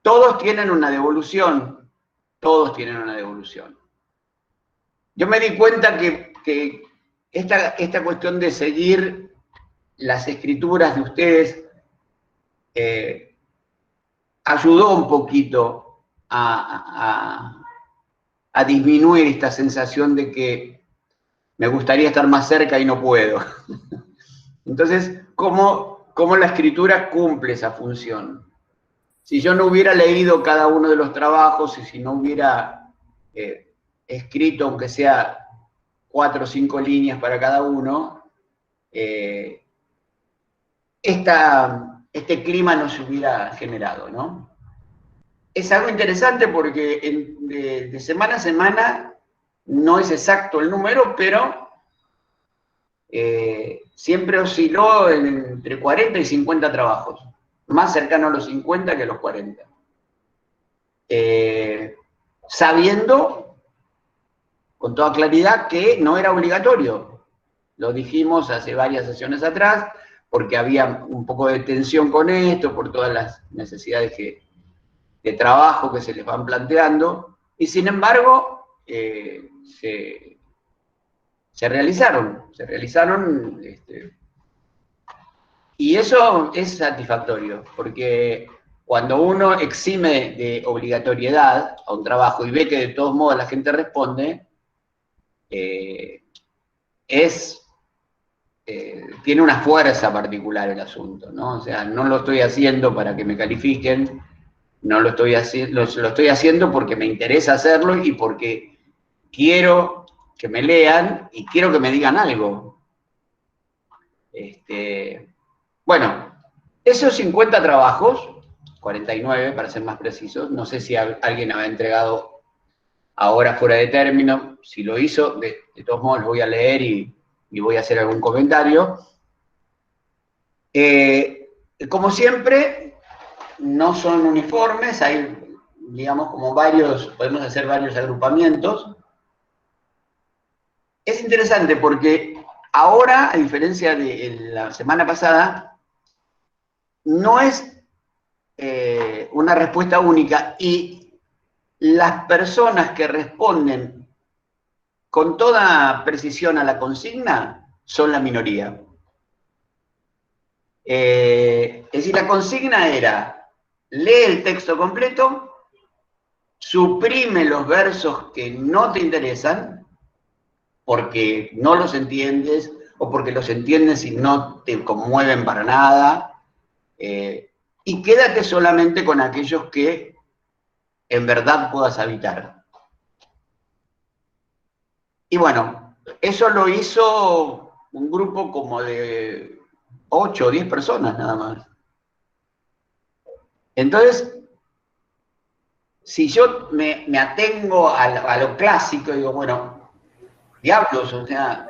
todos tienen una devolución, todos tienen una devolución. Yo me di cuenta que esta cuestión de seguir las escrituras de ustedes ayudó un poquito a disminuir esta sensación de que me gustaría estar más cerca y no puedo. Entonces, ¿cómo la escritura cumple esa función? Si yo no hubiera leído cada uno de los trabajos y si no hubiera escrito, aunque sea 4 o 5 líneas para cada uno, este clima no se hubiera generado, ¿no? Es algo interesante porque de semana a semana no es exacto el número, pero siempre osciló entre 40 y 50 trabajos, más cercano a los 50 que a los 40. Sabiendo con toda claridad que no era obligatorio. Lo dijimos hace varias sesiones atrás, porque había un poco de tensión con esto, por todas las necesidades de trabajo que se les van planteando, y sin embargo, se realizaron, y eso es satisfactorio, porque cuando uno exime de obligatoriedad a un trabajo y ve que de todos modos la gente responde, tiene una fuerza particular el asunto, ¿no? O sea, no lo estoy haciendo para que me califiquen, no lo estoy haciendo, lo estoy haciendo porque me interesa hacerlo y porque quiero que me lean y quiero que me digan algo. Bueno, esos 50 trabajos, 49 para ser más precisos, no sé si alguien había entregado ahora fuera de término, si lo hizo, de todos modos lo voy a leer y voy a hacer algún comentario. Como siempre, no son uniformes, hay, digamos, como varios, podemos hacer varios agrupamientos. Es interesante porque ahora, a diferencia de la semana pasada, no es una respuesta única y las personas que responden con toda precisión a la consigna son la minoría. Es decir, la consigna era, lee el texto completo, suprime los versos que no te interesan, porque no los entiendes, o porque los entiendes y no te conmueven para nada, y quédate solamente con aquellos que en verdad puedas habitar. Y bueno, eso lo hizo un grupo como de 8 o 10 personas nada más. Entonces, si yo me atengo a lo clásico, digo, bueno, diablos, o sea,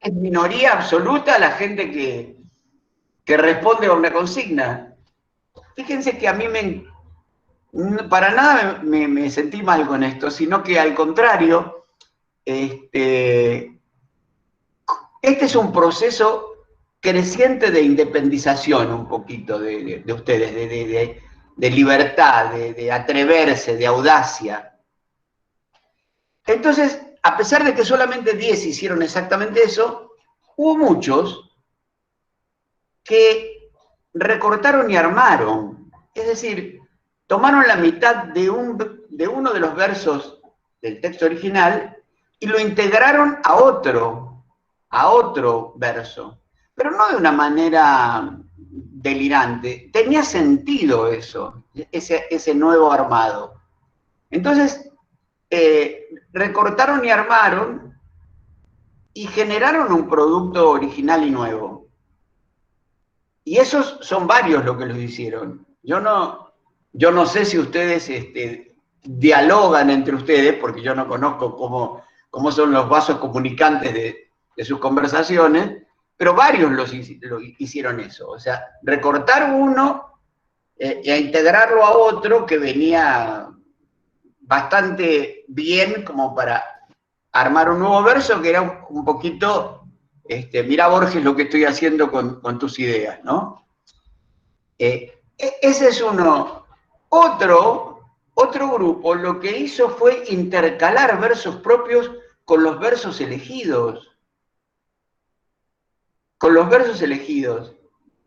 es minoría absoluta la gente que responde a una consigna. Fíjense que a mí para nada me sentí mal con esto, sino que al contrario, este es un proceso creciente de independización un poquito de ustedes, de libertad, de atreverse, de audacia. Entonces, a pesar de que solamente 10 hicieron exactamente eso, hubo muchos que recortaron y armaron. Es decir, tomaron la mitad de uno de los versos del texto original y lo integraron a otro verso. Pero no de una manera delirante. Tenía sentido eso, ese nuevo armado. Entonces, recortaron y armaron y generaron un producto original y nuevo. Y esos son varios los que los hicieron. Yo no sé si ustedes dialogan entre ustedes, porque yo no conozco cómo son los vasos comunicantes de sus conversaciones, pero varios lo hicieron eso. O sea, recortar uno e integrarlo a otro que venía bastante bien como para armar un nuevo verso que era un poquito, mira Borges lo que estoy haciendo con tus ideas, ¿no? Ese es uno. Otro grupo lo que hizo fue intercalar versos propios con los versos elegidos. Con los versos elegidos.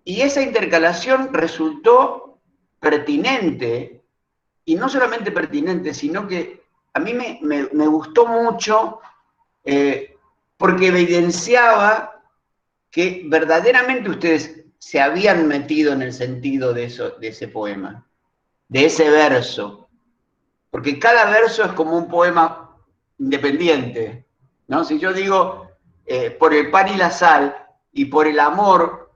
Y esa intercalación resultó pertinente, y no solamente pertinente, sino que a mí me gustó mucho porque evidenciaba que verdaderamente ustedes se habían metido en el sentido de ese poema, de ese verso, porque cada verso es como un poema independiente, ¿no? Si yo digo por el pan y la sal y por el amor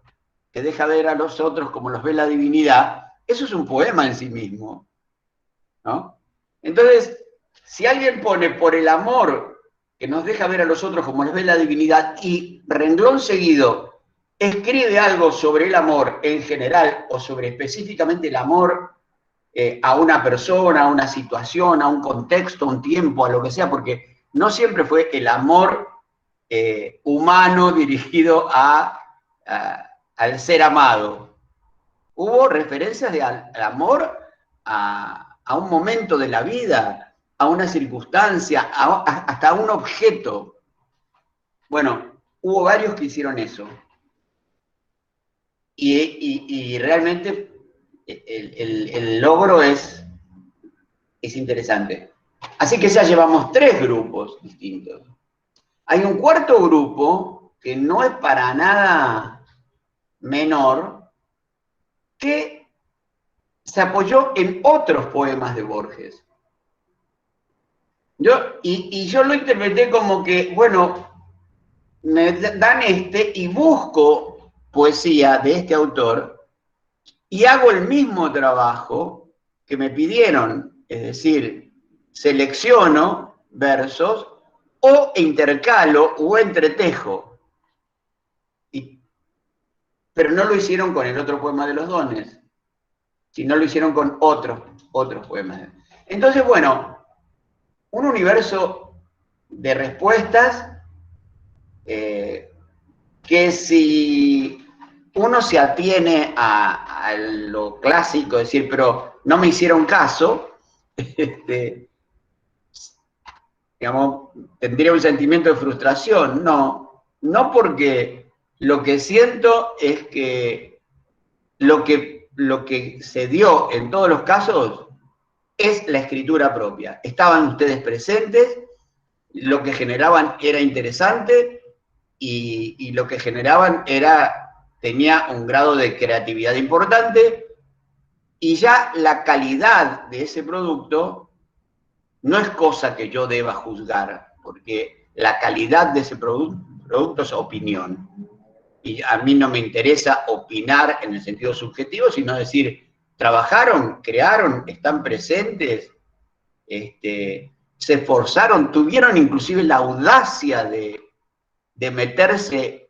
que deja ver a los otros como los ve la divinidad, eso es un poema en sí mismo, ¿no? Entonces, si alguien pone por el amor que nos deja ver a los otros como los ve la divinidad y renglón seguido escribe algo sobre el amor en general o sobre específicamente el amor a una persona, a una situación, a un contexto, a un tiempo, a lo que sea, porque no siempre fue el amor humano dirigido al ser amado. Hubo referencias al amor a un momento de la vida, a una circunstancia, hasta a un objeto. Bueno, hubo varios que hicieron eso. Y realmente el logro es interesante. Así que ya llevamos 3 grupos distintos. Hay un cuarto grupo que no es para nada menor, que se apoyó en otros poemas de Borges. Yo lo interpreté como que, bueno, me dan y busco poesía de este autor y hago el mismo trabajo que me pidieron, es decir, selecciono versos o intercalo o entretejo. Pero no lo hicieron con el otro poema de los dones, sino lo hicieron con otros poemas. Entonces, bueno, un universo de respuestas que si uno se atiene a lo clásico, decir, pero no me hicieron caso, digamos, tendría un sentimiento de frustración. No porque lo que siento es que lo que se dio en todos los casos es la escritura propia. Estaban ustedes presentes, lo que generaban era interesante y lo que generaban tenía un grado de creatividad importante, y ya la calidad de ese producto no es cosa que yo deba juzgar, porque la calidad de ese producto es opinión. Y a mí no me interesa opinar en el sentido subjetivo, sino decir, trabajaron, crearon, están presentes, se esforzaron, tuvieron inclusive la audacia de meterse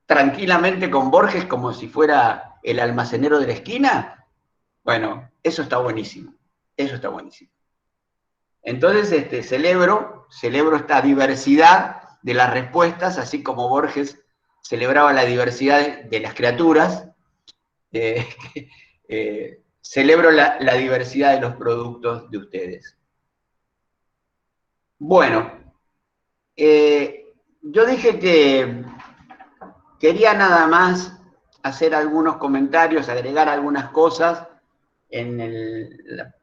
tranquilamente con Borges como si fuera el almacenero de la esquina. Bueno, eso está buenísimo, eso está buenísimo. Entonces, celebro esta diversidad de las respuestas, así como Borges celebraba la diversidad de las criaturas, celebro la diversidad de los productos de ustedes. Bueno, yo dije que quería nada más hacer algunos comentarios, agregar algunas cosas en la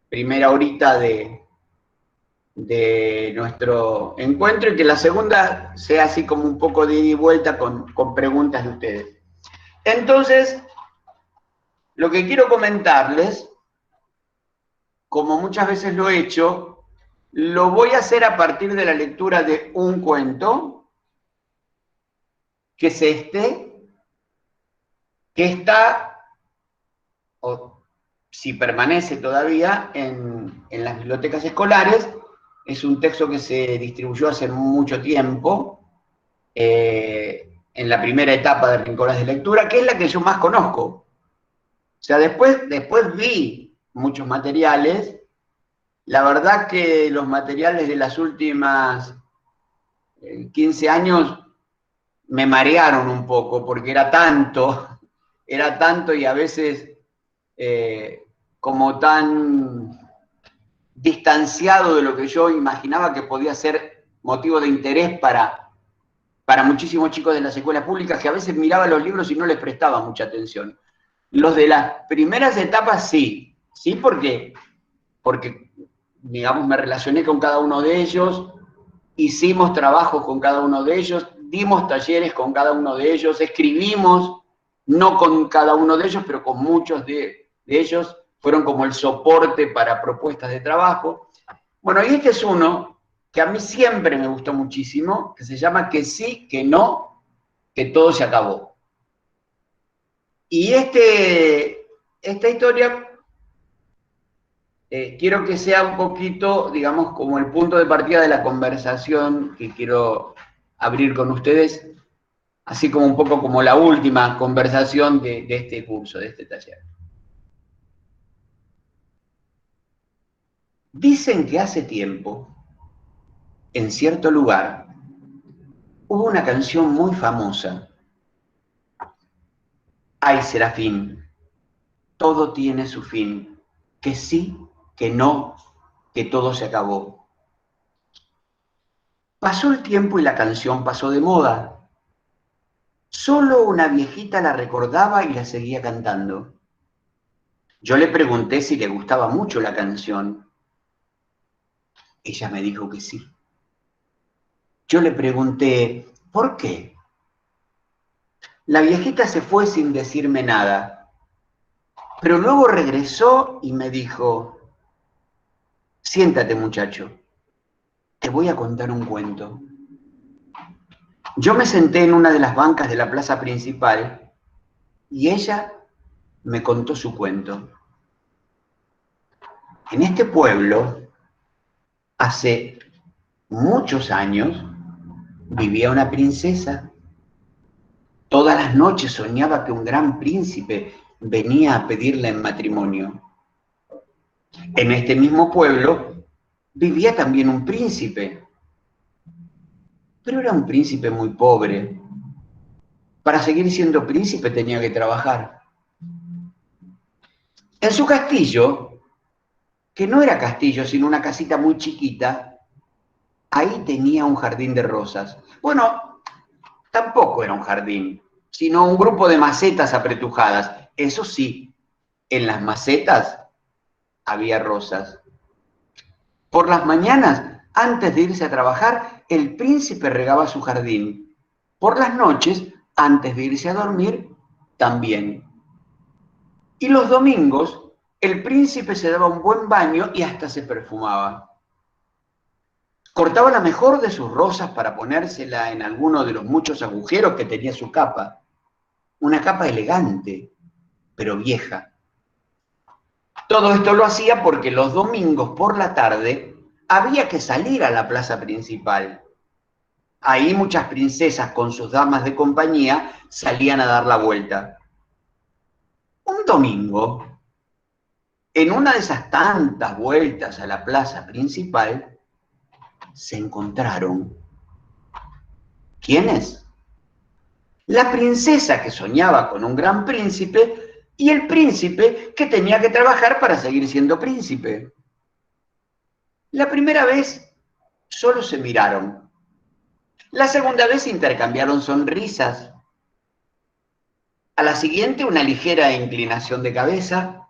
primera horita de nuestro encuentro, y que la segunda sea así como un poco de ida y vuelta con preguntas de ustedes. Entonces, lo que quiero comentarles, como muchas veces lo he hecho, lo voy a hacer a partir de la lectura de un cuento, que es que está, o si permanece todavía, en las bibliotecas escolares. Es un texto que se distribuyó hace mucho tiempo, en la primera etapa de Rincones de Lectura, que es la que yo más conozco. O sea, después vi muchos materiales. La verdad que los materiales de las últimas 15 años me marearon un poco, porque era tanto y a veces como tan distanciado de lo que yo imaginaba que podía ser motivo de interés para muchísimos chicos de las escuelas públicas, que a veces miraban los libros y no les prestaba mucha atención. Los de las primeras etapas sí, porque digamos, me relacioné con cada uno de ellos, hicimos trabajos con cada uno de ellos, dimos talleres con cada uno de ellos, escribimos, no con cada uno de ellos, pero con muchos de ellos, fueron como el soporte para propuestas de trabajo. Bueno, y este es uno que a mí siempre me gustó muchísimo, que se llama Que sí, que no, que todo se acabó. Y esta historia quiero que sea un poquito, digamos, como el punto de partida de la conversación que quiero abrir con ustedes, así como un poco como la última conversación de este curso, de este taller. Dicen que hace tiempo, en cierto lugar, hubo una canción muy famosa. Ay, Serafín, todo tiene su fin, que sí, que no, que todo se acabó. Pasó el tiempo y la canción pasó de moda. Solo una viejita la recordaba y la seguía cantando. Yo le pregunté si le gustaba mucho la canción. Ella me dijo que sí. Yo le pregunté, ¿por qué? La viejita se fue sin decirme nada, pero luego regresó y me dijo, siéntate muchacho, te voy a contar un cuento. Yo me senté en una de las bancas de la plaza principal y ella me contó su cuento. En este pueblo, hace muchos años, vivía una princesa. Todas las noches soñaba que un gran príncipe venía a pedirla en matrimonio. En este mismo pueblo vivía también un príncipe, pero era un príncipe muy pobre. Para seguir siendo príncipe tenía que trabajar. En su castillo, que no era castillo, sino una casita muy chiquita, ahí tenía un jardín de rosas. Bueno, tampoco era un jardín, sino un grupo de macetas apretujadas. Eso sí, en las macetas había rosas. Por las mañanas, antes de irse a trabajar, el príncipe regaba su jardín. Por las noches, antes de irse a dormir, también. Y los domingos, el príncipe se daba un buen baño y hasta se perfumaba. Cortaba la mejor de sus rosas para ponérsela en alguno de los muchos agujeros que tenía su capa. Una capa elegante, pero vieja. Todo esto lo hacía porque los domingos por la tarde había que salir a la plaza principal. Ahí muchas princesas con sus damas de compañía salían a dar la vuelta. Un domingo, en una de esas tantas vueltas a la plaza principal, se encontraron. ¿Quiénes? La princesa que soñaba con un gran príncipe y el príncipe que tenía que trabajar para seguir siendo príncipe. La primera vez solo se miraron. La segunda vez intercambiaron sonrisas. A la siguiente una ligera inclinación de cabeza.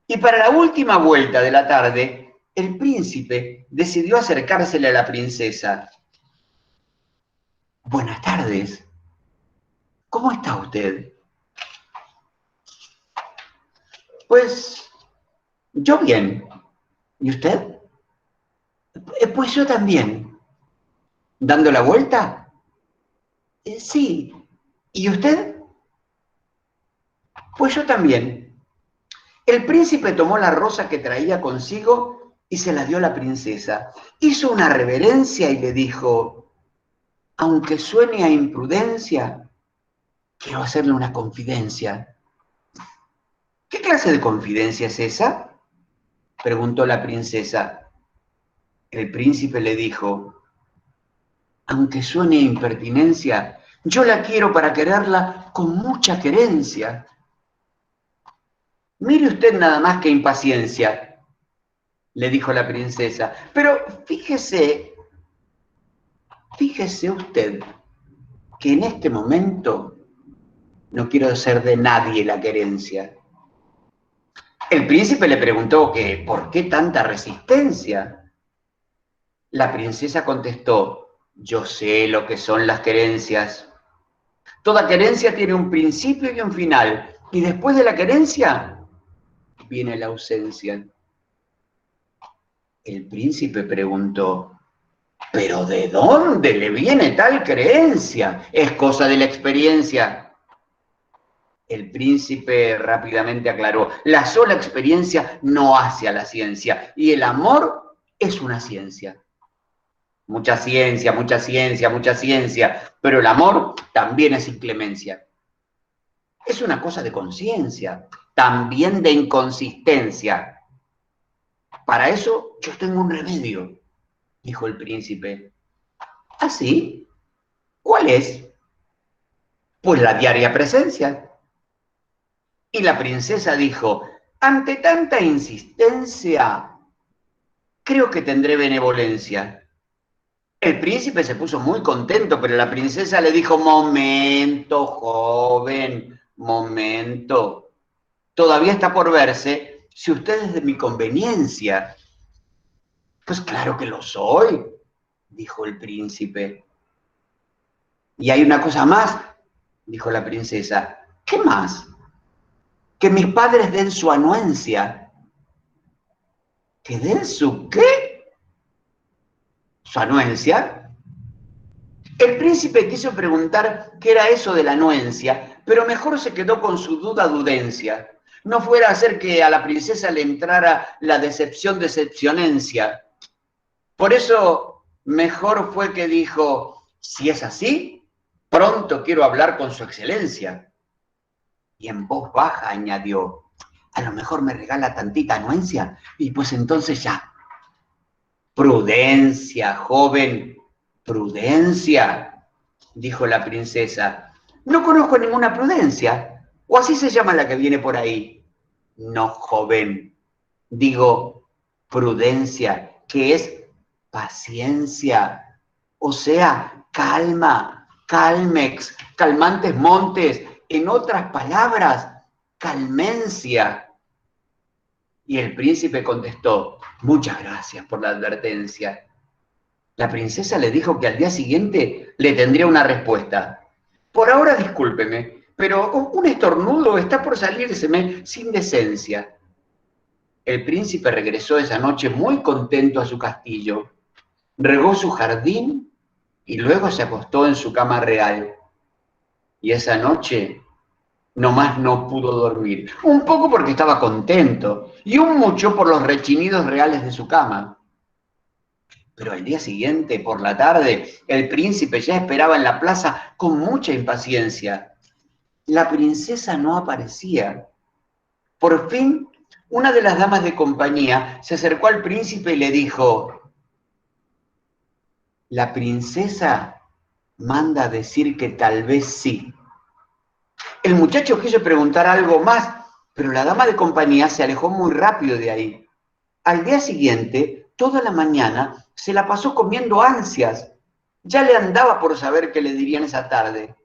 Y para la última vuelta de la tarde, el príncipe decidió acercársele a la princesa. Buenas tardes. ¿Cómo está usted? Pues yo bien. ¿Y usted? Pues yo también. ¿Dando la vuelta? Sí. ¿Y usted? Pues yo también. El príncipe tomó la rosa que traía consigo y se la dio a la princesa. Hizo una reverencia y le dijo, aunque suene a imprudencia, quiero hacerle una confidencia. ¿Qué clase de confidencia es esa? Preguntó la princesa. El príncipe le dijo, aunque suene a impertinencia, yo la quiero para quererla con mucha querencia. Mire usted nada más que impaciencia, le dijo la princesa. Pero fíjese usted que en este momento no quiero hacer de nadie la querencia. El príncipe le preguntó que ¿por qué tanta resistencia? La princesa contestó, yo sé lo que son las querencias. Toda querencia tiene un principio y un final, y después de la querencia viene la ausencia. El príncipe preguntó, ¿pero de dónde le viene tal creencia? Es cosa de la experiencia. El príncipe rápidamente aclaró, la sola experiencia no hace a la ciencia, y el amor es una ciencia. Mucha ciencia, mucha ciencia, mucha ciencia, pero el amor también es inclemencia. Es una cosa de conciencia, también de inconsistencia. Para eso yo tengo un remedio, dijo el príncipe. ¿Ah, sí? ¿Cuál es? Pues la diaria presencia. Y la princesa dijo, ante tanta insistencia, creo que tendré benevolencia. El príncipe se puso muy contento, pero la princesa le dijo, momento, joven, momento. Todavía está por verse si usted es de mi conveniencia. Pues claro que lo soy, dijo el príncipe. Y hay una cosa más, dijo la princesa. ¿Qué más? Que mis padres den su anuencia. ¿Que den su qué? ¿Su anuencia? El príncipe quiso preguntar qué era eso de la anuencia, pero mejor se quedó con su dudencia. No fuera a hacer que a la princesa le entrara la decepcionencia. Por eso, mejor fue que dijo, si es así, pronto quiero hablar con su excelencia. Y en voz baja añadió, a lo mejor me regala tantita anuencia y pues entonces ya. Prudencia, joven, prudencia, dijo la princesa. No conozco ninguna prudencia, o así se llama la que viene por ahí. No, joven, digo prudencia, que es paciencia, o sea, calma, calmex, calmantes montes, en otras palabras, calmencia. Y el príncipe contestó, muchas gracias por la advertencia. La princesa le dijo que al día siguiente le tendría una respuesta. Por ahora discúlpeme, pero un estornudo está por salírseme sin decencia. El príncipe regresó esa noche muy contento a su castillo, regó su jardín y luego se acostó en su cama real. Y esa noche nomás no pudo dormir, un poco porque estaba contento y un mucho por los rechinidos reales de su cama. Pero al día siguiente, por la tarde, el príncipe ya esperaba en la plaza con mucha impaciencia. La princesa no aparecía. Por fin, una de las damas de compañía se acercó al príncipe y le dijo, la princesa manda a decir que tal vez sí. El muchacho quiso preguntar algo más, pero la dama de compañía se alejó muy rápido de ahí. Al día siguiente, toda la mañana, se la pasó comiendo ansias. Ya le andaba por saber qué le dirían esa tarde.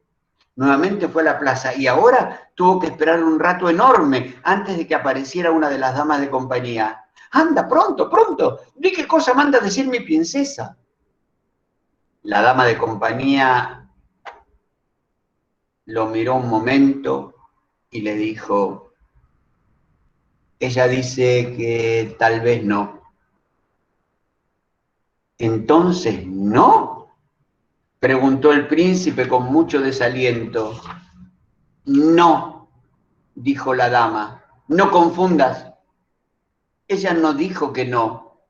Nuevamente fue a la plaza y ahora tuvo que esperar un rato enorme antes de que apareciera una de las damas de compañía. ¡Anda, pronto, pronto! Di qué cosa manda a decir mi princesa. La dama de compañía lo miró un momento y le dijo, ella dice que tal vez no. ¿Entonces no? Preguntó el príncipe con mucho desaliento. No, dijo la dama, no confundas. Ella no dijo que no,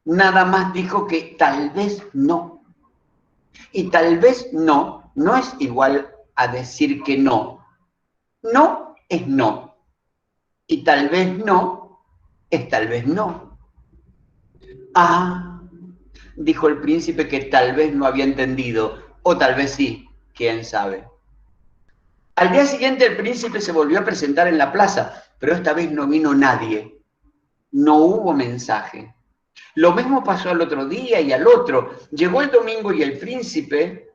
nada más dijo que tal vez no. Y tal vez no, no es igual a decir que no. No es no. Y tal vez no es tal vez no. Ah, dijo el príncipe que tal vez no había entendido, o tal vez sí, quién sabe. Al día siguiente el príncipe se volvió a presentar en la plaza, pero esta vez no vino nadie, no hubo mensaje. Lo mismo pasó al otro día y al otro. Llegó el domingo y el príncipe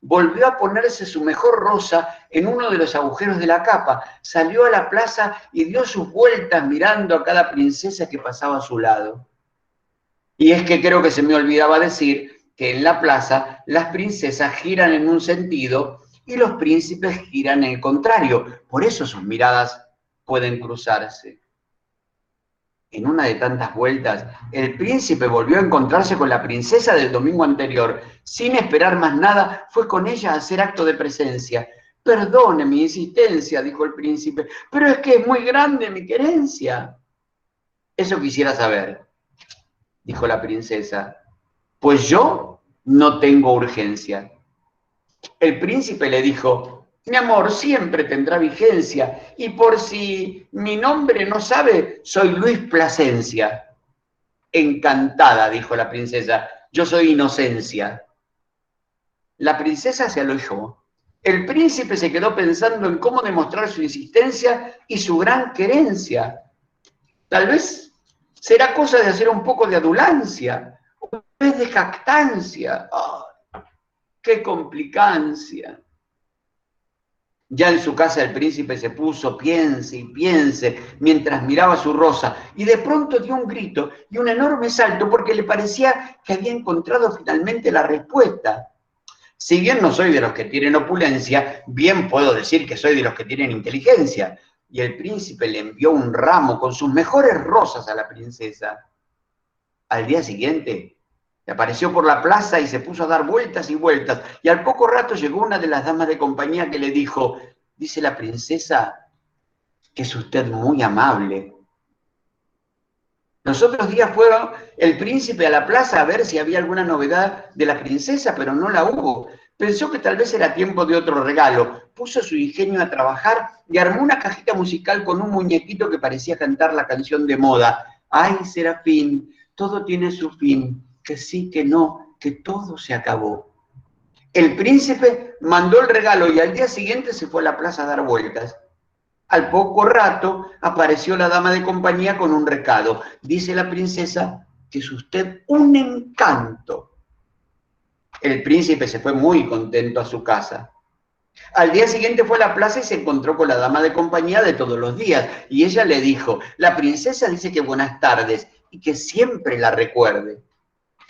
volvió a ponerse su mejor rosa en uno de los agujeros de la capa, salió a la plaza y dio sus vueltas mirando a cada princesa que pasaba a su lado. Y es que creo que se me olvidaba decir que en la plaza las princesas giran en un sentido y los príncipes giran en el contrario. Por eso sus miradas pueden cruzarse. En una de tantas vueltas, el príncipe volvió a encontrarse con la princesa del domingo anterior. Sin esperar más nada, fue con ella a hacer acto de presencia. Perdone mi insistencia, dijo el príncipe, pero es que es muy grande mi querencia. Eso quisiera saber, dijo la princesa. Pues yo no tengo urgencia. El príncipe le dijo, mi amor siempre tendrá vigencia, y por si mi nombre no sabe, soy Luis Plasencia. Encantada, dijo la princesa, yo soy Inocencia. La princesa se alojó. El príncipe se quedó pensando en cómo demostrar su insistencia y su gran querencia. Tal vez será cosa de hacer un poco de adulancia, un vez de jactancia. ¡Oh, qué complicancia! Ya en su casa el príncipe se puso, piense y piense, mientras miraba su rosa, y de pronto dio un grito y un enorme salto porque le parecía que había encontrado finalmente la respuesta. Si bien no soy de los que tienen opulencia, bien puedo decir que soy de los que tienen inteligencia. Y el príncipe le envió un ramo con sus mejores rosas a la princesa. Al día siguiente, apareció por la plaza y se puso a dar vueltas y vueltas. Y al poco rato llegó una de las damas de compañía que le dijo, dice la princesa que es usted muy amable. Los otros días fue el príncipe a la plaza a ver si había alguna novedad de la princesa, pero no la hubo. Pensó que tal vez era tiempo de otro regalo. Puso su ingenio a trabajar y armó una cajita musical con un muñequito que parecía cantar la canción de moda. Ay, Serafín, todo tiene su fin, que sí, que no, que todo se acabó. El príncipe mandó el regalo y al día siguiente se fue a la plaza a dar vueltas. Al poco rato apareció la dama de compañía con un recado. Dice la princesa que es usted un encanto. El príncipe se fue muy contento a su casa. Al día siguiente fue a la plaza y se encontró con la dama de compañía de todos los días. Y ella le dijo, la princesa dice que buenas tardes y que siempre la recuerde.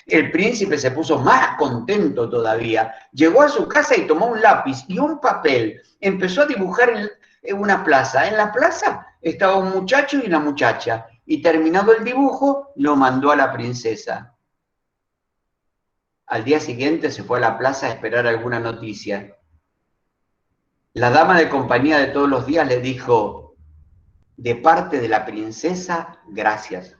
El príncipe se puso más contento todavía. Llegó a su casa y tomó un lápiz y un papel. Empezó a dibujar en una plaza. En la plaza estaba un muchacho y una muchacha. Y terminado el dibujo, lo mandó a la princesa. Al día siguiente se fue a la plaza a esperar alguna noticia. La dama de compañía de todos los días le dijo, de parte de la princesa, gracias.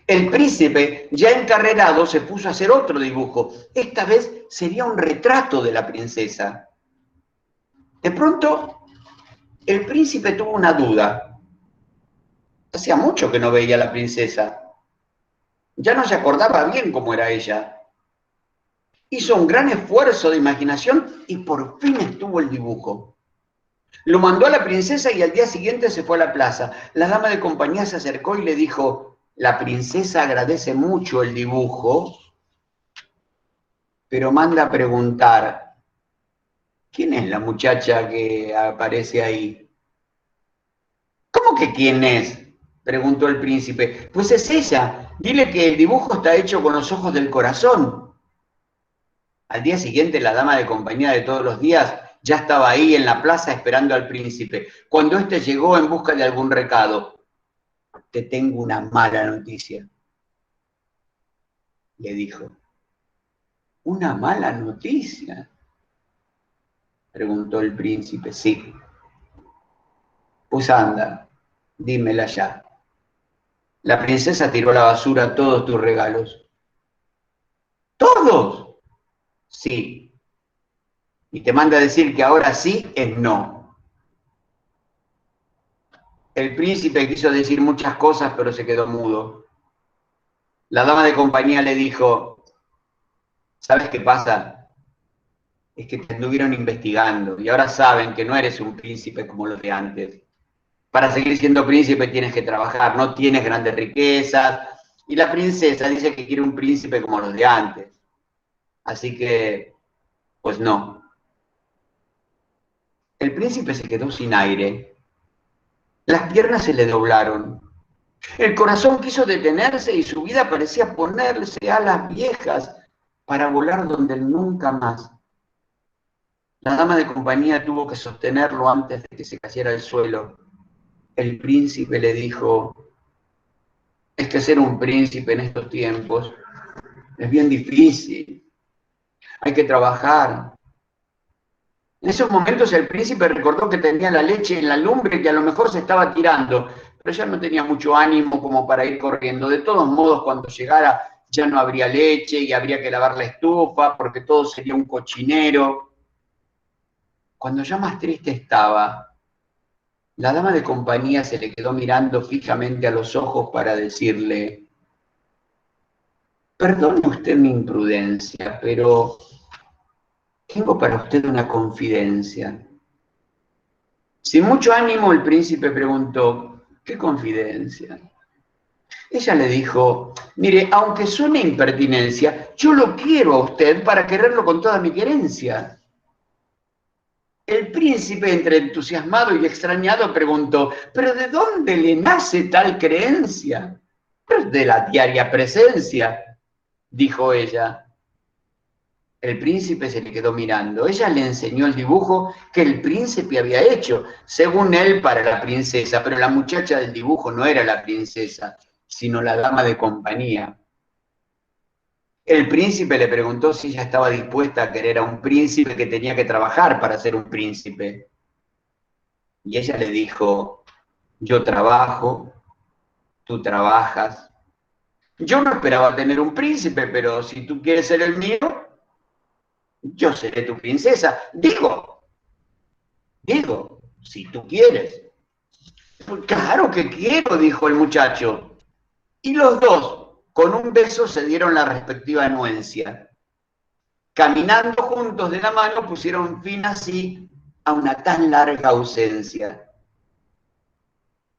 El príncipe, ya encarrerado, se puso a hacer otro dibujo. Esta vez sería un retrato de la princesa. De pronto, el príncipe tuvo una duda. Hacía mucho que no veía a la princesa. Ya no se acordaba bien cómo era ella. Hizo un gran esfuerzo de imaginación y por fin estuvo el dibujo. Lo mandó a la princesa y al día siguiente se fue a la plaza. La dama de compañía se acercó y le dijo, la princesa agradece mucho el dibujo, pero manda a preguntar, ¿quién es la muchacha que aparece ahí? ¿Cómo que quién es? Preguntó el príncipe. Pues es ella. Dile que el dibujo está hecho con los ojos del corazón. Al día siguiente, la dama de compañía de todos los días ya estaba ahí en la plaza esperando al príncipe. Cuando éste llegó en busca de algún recado, te tengo una mala noticia, le dijo. ¿Una mala noticia? Preguntó el príncipe. Sí. Pues anda, dímela ya. La princesa tiró a la basura todos tus regalos. ¿Todos? Sí. Y te manda a decir que ahora sí es no. El príncipe quiso decir muchas cosas, pero se quedó mudo. La dama de compañía le dijo, ¿sabes qué pasa? Es que te anduvieron investigando y ahora saben que no eres un príncipe como los de antes. para seguir siendo príncipe tienes que trabajar, no tienes grandes riquezas. Y la princesa dice que quiere un príncipe como los de antes. Así que, pues no. El príncipe se quedó sin aire. Las piernas se le doblaron. El corazón quiso detenerse y su vida parecía ponerse alas viejas para volar donde él nunca más. La dama de compañía tuvo que sostenerlo antes de que se cayera al suelo. El príncipe le dijo, es que ser un príncipe en estos tiempos es bien difícil, hay que trabajar. En esos momentos el príncipe recordó que tenía la leche en la lumbre y que a lo mejor se estaba tirando, pero ya no tenía mucho ánimo como para ir corriendo. De todos modos, cuando llegara ya no habría leche y habría que lavar la estufa porque todo sería un cochinero. Cuando ya más triste estaba, la dama de compañía se le quedó mirando fijamente a los ojos para decirle, perdone usted mi imprudencia, pero tengo para usted una confidencia. Sin mucho ánimo, el príncipe preguntó, ¿qué confidencia? Ella le dijo, mire, aunque suene impertinencia, yo lo quiero a usted para quererlo con toda mi querencia. El príncipe, entre entusiasmado y extrañado, preguntó, ¿pero de dónde le nace tal creencia? Pues de la diaria presencia, dijo ella. El príncipe se le quedó mirando. Ella le enseñó el dibujo que el príncipe había hecho, según él, para la princesa, pero la muchacha del dibujo no era la princesa, sino la dama de compañía. El príncipe le preguntó si ella estaba dispuesta a querer a un príncipe que tenía que trabajar para ser un príncipe. Y ella le dijo, yo trabajo, tú trabajas. Yo no esperaba tener un príncipe, pero si tú quieres ser el mío, yo seré tu princesa. Digo, si tú quieres. Pues claro que quiero, dijo el muchacho. Y los dos, con un beso, se dieron la respectiva anuencia. Caminando juntos de la mano, pusieron fin así a una tan larga ausencia.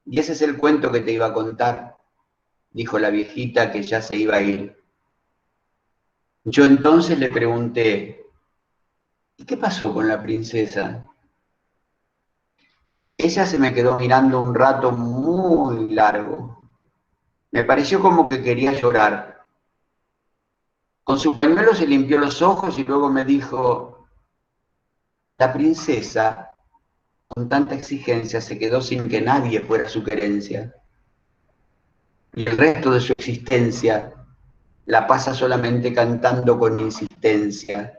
Y ese es el cuento que te iba a contar, dijo la viejita que ya se iba a ir. Yo entonces le pregunté, ¿y qué pasó con la princesa? Ella se me quedó mirando un rato muy largo. Me pareció como que quería llorar. Con su pañuelo se limpió los ojos y luego me dijo, la princesa, con tanta exigencia, se quedó sin que nadie fuera su querencia. Y el resto de su existencia la pasa solamente cantando con insistencia.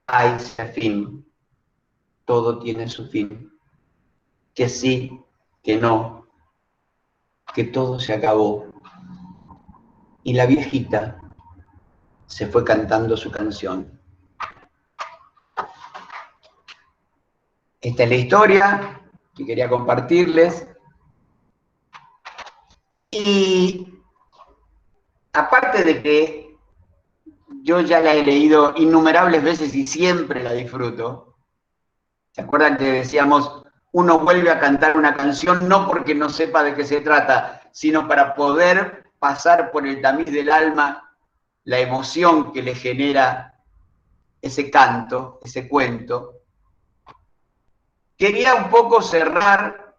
Ay, fin, todo tiene su fin. Que sí, que no, que todo se acabó. Y la viejita se fue cantando su canción. Esta es la historia que quería compartirles. Y aparte de que yo ya la he leído innumerables veces y siempre la disfruto, ¿se acuerdan que decíamos, uno vuelve a cantar una canción no porque no sepa de qué se trata, sino para poder pasar por el tamiz del alma la emoción que le genera ese canto, ese cuento? Quería un poco cerrar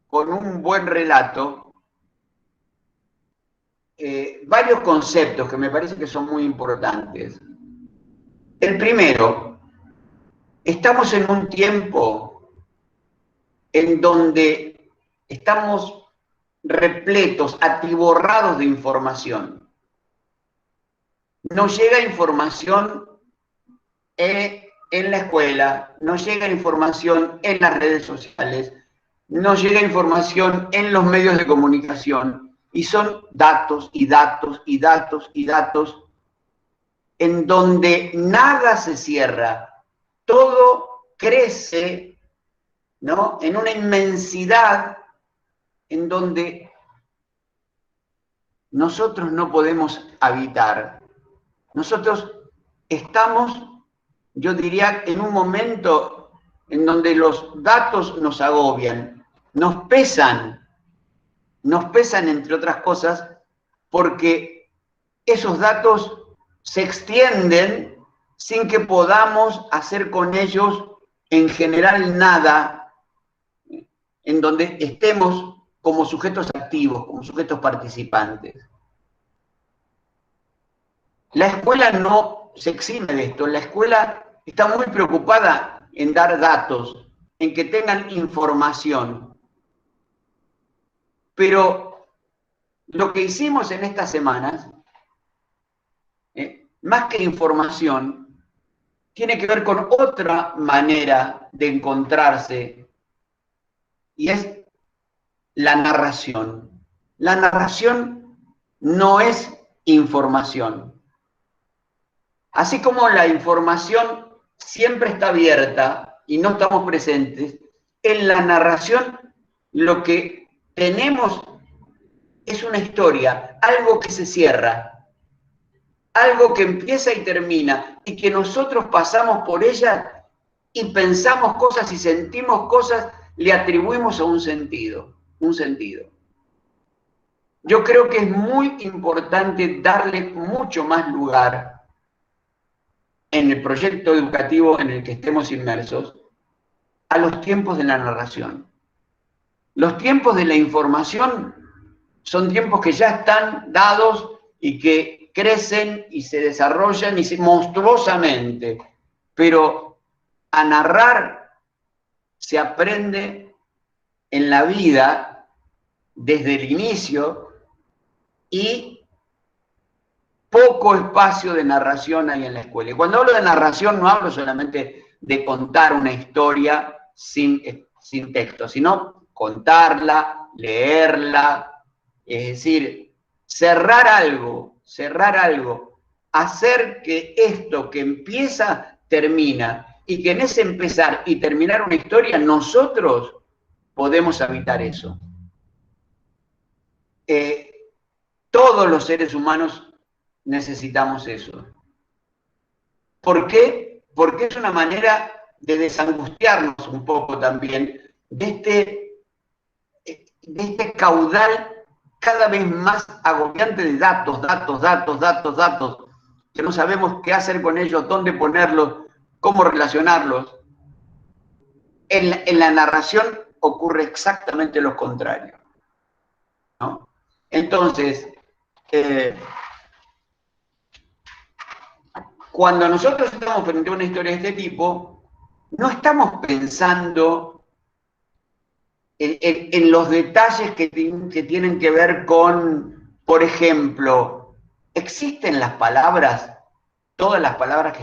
con un buen relato varios conceptos que me parece que son muy importantes. El primero, estamos en un tiempo en donde estamos repletos, atiborrados de información. Nos llega información en la escuela, nos llega información en las redes sociales, nos llega información en los medios de comunicación, y son datos y datos y datos y datos en donde nada se cierra, todo crece, ¿no?, en una inmensidad en donde nosotros no podemos habitar. Nosotros estamos, yo diría, en un momento en donde los datos nos agobian. nos pesan entre otras cosas, porque esos datos se extienden sin que podamos hacer con ellos en general nada, en donde estemos como sujetos activos, como sujetos participantes. La escuela no se exime de esto, la escuela está muy preocupada en dar datos, en que tengan información. Pero lo que hicimos en estas semanas, más que información, tiene que ver con otra manera de encontrarse, y es la narración. La narración no es información. Así como la información siempre está abierta y no estamos presentes, en la narración lo que tenemos es una historia, algo que se cierra, algo que empieza y termina, y que nosotros pasamos por ella y pensamos cosas y sentimos cosas, le atribuimos a un sentido, un sentido. Yo creo que es muy importante darle mucho más lugar en el proyecto educativo en el que estemos inmersos a los tiempos de la narración. Los tiempos de la información son tiempos que ya están dados y que crecen y se desarrollan y monstruosamente, pero a narrar se aprende en la vida desde el inicio, y poco espacio de narración hay en la escuela. Y cuando hablo de narración no hablo solamente de contar una historia sin texto, sino contarla, leerla, es decir, cerrar algo, hacer que esto que empieza termina, y que en ese empezar y terminar una historia nosotros podemos habitar eso. Todos los seres humanos necesitamos eso. ¿Por qué? Porque es una manera de desangustiarnos un poco también de este caudal cada vez más agobiante de datos, que no sabemos qué hacer con ellos, dónde ponerlos, cómo relacionarlos. En la narración ocurre exactamente lo contrario, ¿no? Entonces, cuando nosotros estamos frente a una historia de este tipo, no estamos pensando en los detalles que tienen que ver con, por ejemplo, ¿existen las palabras, todas las palabras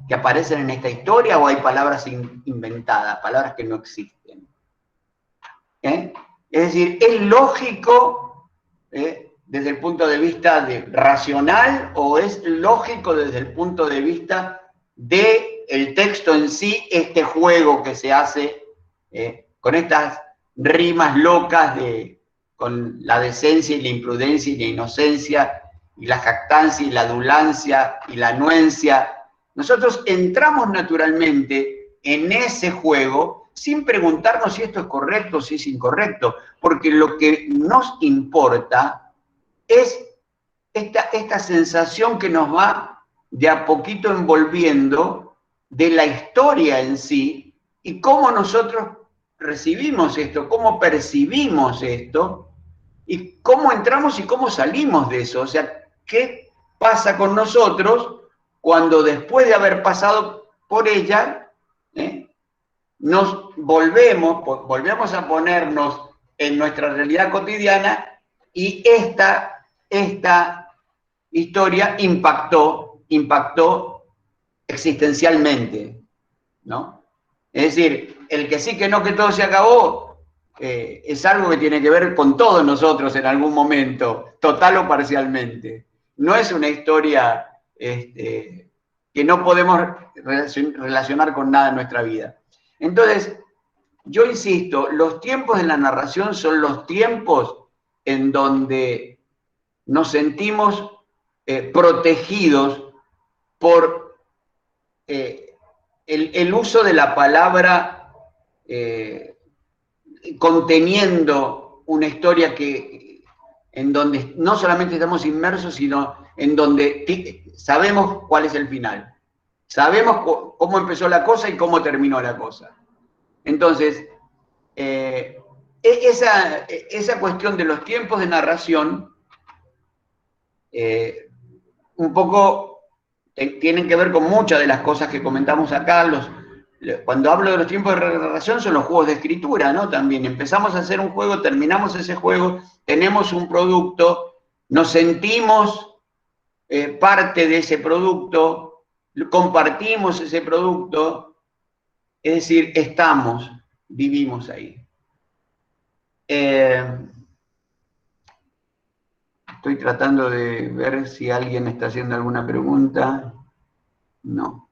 que aparecen en esta historia, o hay palabras inventadas, palabras que no existen? Es decir, ¿es lógico desde el punto de vista racional, o es lógico desde el punto de vista del texto en sí, este juego que se hace con estas rimas locas con la decencia y la imprudencia y la inocencia, y la jactancia y la adulancia y la anuencia? Nosotros entramos naturalmente en ese juego sin preguntarnos si esto es correcto o si es incorrecto, porque lo que nos importa es esta sensación que nos va de a poquito envolviendo de la historia en sí, y cómo nosotros recibimos esto, cómo percibimos esto, y cómo entramos y cómo salimos de eso. O sea, ¿qué pasa con nosotros cuando después de haber pasado por ella, nos volvemos a ponernos en nuestra realidad cotidiana, y esta historia impactó existencialmente, ¿no? Es decir, el que sí, que no, que todo se acabó, es algo que tiene que ver con todos nosotros en algún momento, total o parcialmente. No es una historia que no podemos relacionar con nada en nuestra vida. Entonces, yo insisto, los tiempos de la narración son los tiempos en donde nos sentimos protegidos por el uso de la palabra conteniendo una historia en donde no solamente estamos inmersos, sino en donde sabemos cuál es el final. Sabemos cómo empezó la cosa y cómo terminó la cosa. Entonces, esa cuestión de los tiempos de narración, un poco tienen que ver con muchas de las cosas que comentamos acá. Cuando hablo de los tiempos de narración son los juegos de escritura, ¿no? También empezamos a hacer un juego, terminamos ese juego, tenemos un producto, nos sentimos parte de ese producto, compartimos ese producto, es decir, vivimos ahí. Estoy tratando de ver si alguien está haciendo alguna pregunta. No.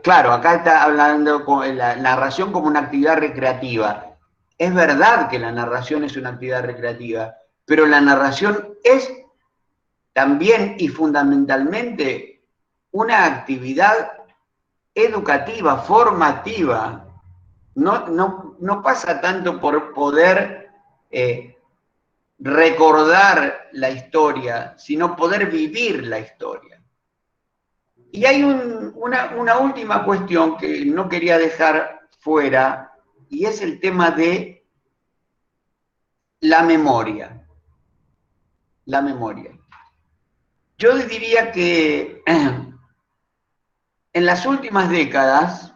Claro, acá está hablando con la narración como una actividad recreativa. Es verdad que la narración es una actividad recreativa, pero la narración es también y fundamentalmente una actividad educativa, formativa. No pasa tanto por poder recordar la historia, sino poder vivir la historia. Y hay una última cuestión que no quería dejar fuera, y es el tema de la memoria. La memoria. Yo diría que en las últimas décadas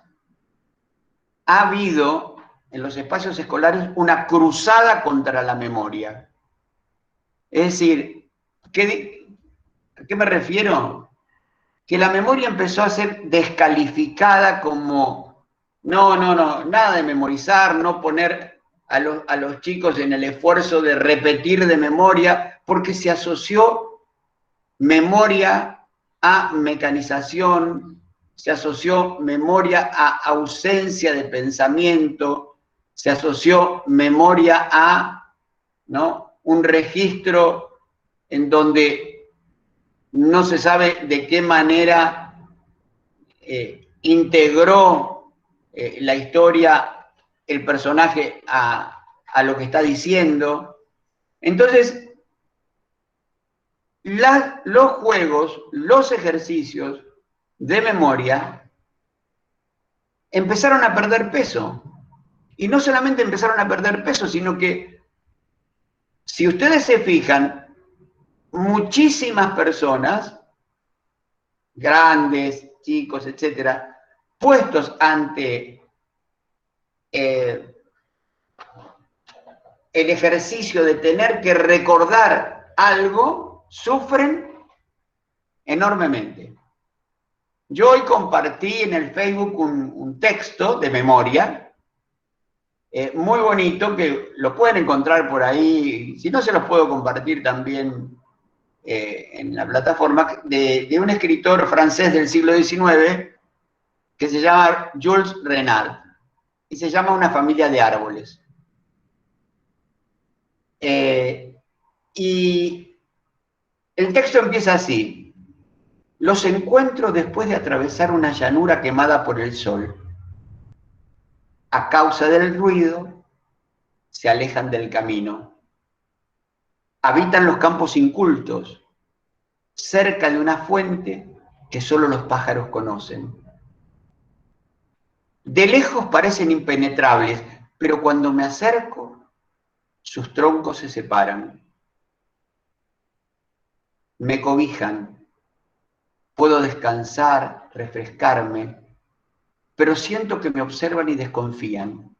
ha habido en los espacios escolares una cruzada contra la memoria. Es decir, ¿a qué me refiero? Que la memoria empezó a ser descalificada como, no, nada de memorizar, no poner a los chicos en el esfuerzo de repetir de memoria, porque se asoció memoria a mecanización, se asoció memoria a ausencia de pensamiento, se asoció memoria a, ¿no?, un registro en donde no se sabe de qué manera integró la historia, el personaje a lo que está diciendo. Entonces, los juegos, los ejercicios de memoria empezaron a perder peso. Y no solamente empezaron a perder peso, sino que, si ustedes se fijan, muchísimas personas, grandes, chicos, etcétera, puestos ante el ejercicio de tener que recordar algo, sufren enormemente. Yo hoy compartí en el Facebook un texto de memoria muy bonito, que lo pueden encontrar por ahí, si no se los puedo compartir también en la plataforma, de un escritor francés del siglo XIX que se llama Jules Renard, y se llama Una familia de árboles. Y el texto empieza así: los encuentro después de atravesar una llanura quemada por el sol. A causa del ruido, se alejan del camino. Habitan los campos incultos, cerca de una fuente que solo los pájaros conocen. De lejos parecen impenetrables, pero cuando me acerco, sus troncos se separan. Me cobijan. Puedo descansar, refrescarme, pero siento que me observan y desconfían.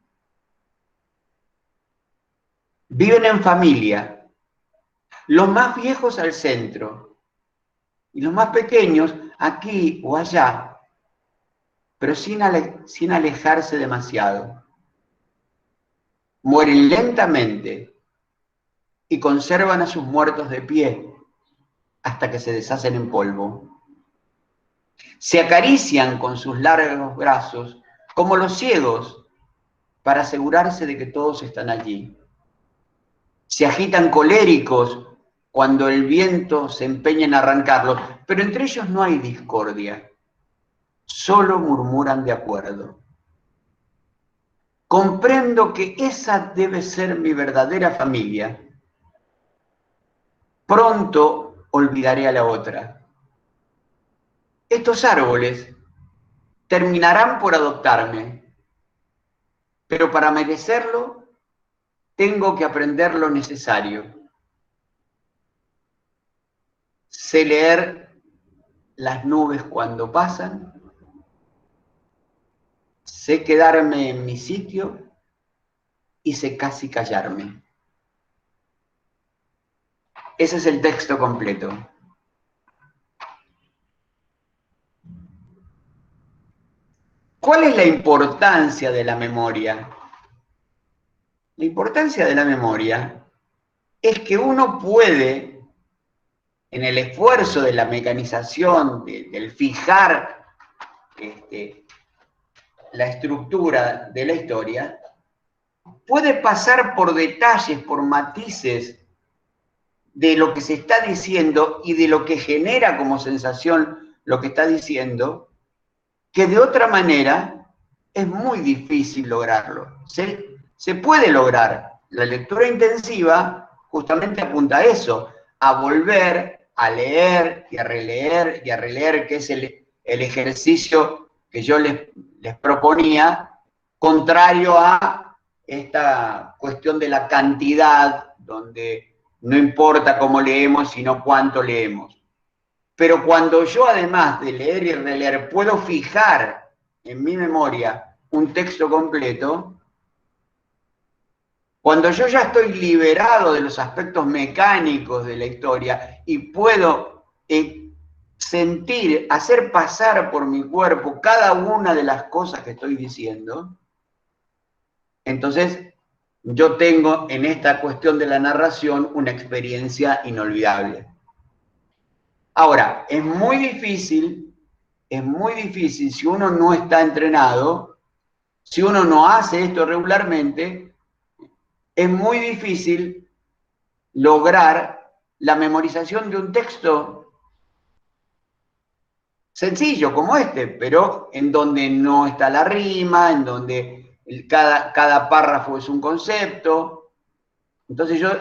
Viven en familia, los más viejos al centro y los más pequeños aquí o allá, pero sin alejarse demasiado. Mueren lentamente y conservan a sus muertos de pie hasta que se deshacen en polvo. Se acarician con sus largos brazos como los ciegos para asegurarse de que todos están allí. Se agitan coléricos cuando el viento se empeña en arrancarlos, pero entre ellos no hay discordia, solo murmuran de acuerdo. comprendo que esa debe ser mi verdadera familia, pronto olvidaré a la otra. Estos árboles terminarán por adoptarme, pero para merecerlo tengo que aprender lo necesario. Sé leer las nubes cuando pasan, sé quedarme en mi sitio y sé casi callarme. Ese es el texto completo. ¿Cuál es la importancia de la memoria? La importancia de la memoria es que uno puede, en el esfuerzo de la mecanización, del fijar la estructura de la historia, puede pasar por detalles, por matices de lo que se está diciendo y de lo que genera como sensación lo que está diciendo, que de otra manera es muy difícil lograrlo. Se puede lograr. La lectura intensiva justamente apunta a eso, a volver a leer y a releer, que es el ejercicio que yo les proponía, contrario a esta cuestión de la cantidad, donde no importa cómo leemos, sino cuánto leemos. Pero cuando yo, además de leer y releer, puedo fijar en mi memoria un texto completo, cuando yo ya estoy liberado de los aspectos mecánicos de la historia y puedo sentir, hacer pasar por mi cuerpo cada una de las cosas que estoy diciendo, entonces yo tengo en esta cuestión de la narración una experiencia inolvidable. Ahora, es muy difícil si uno no está entrenado, si uno no hace esto regularmente, es muy difícil lograr la memorización de un texto sencillo como este, pero en donde no está la rima, en donde cada párrafo es un concepto. Entonces yo,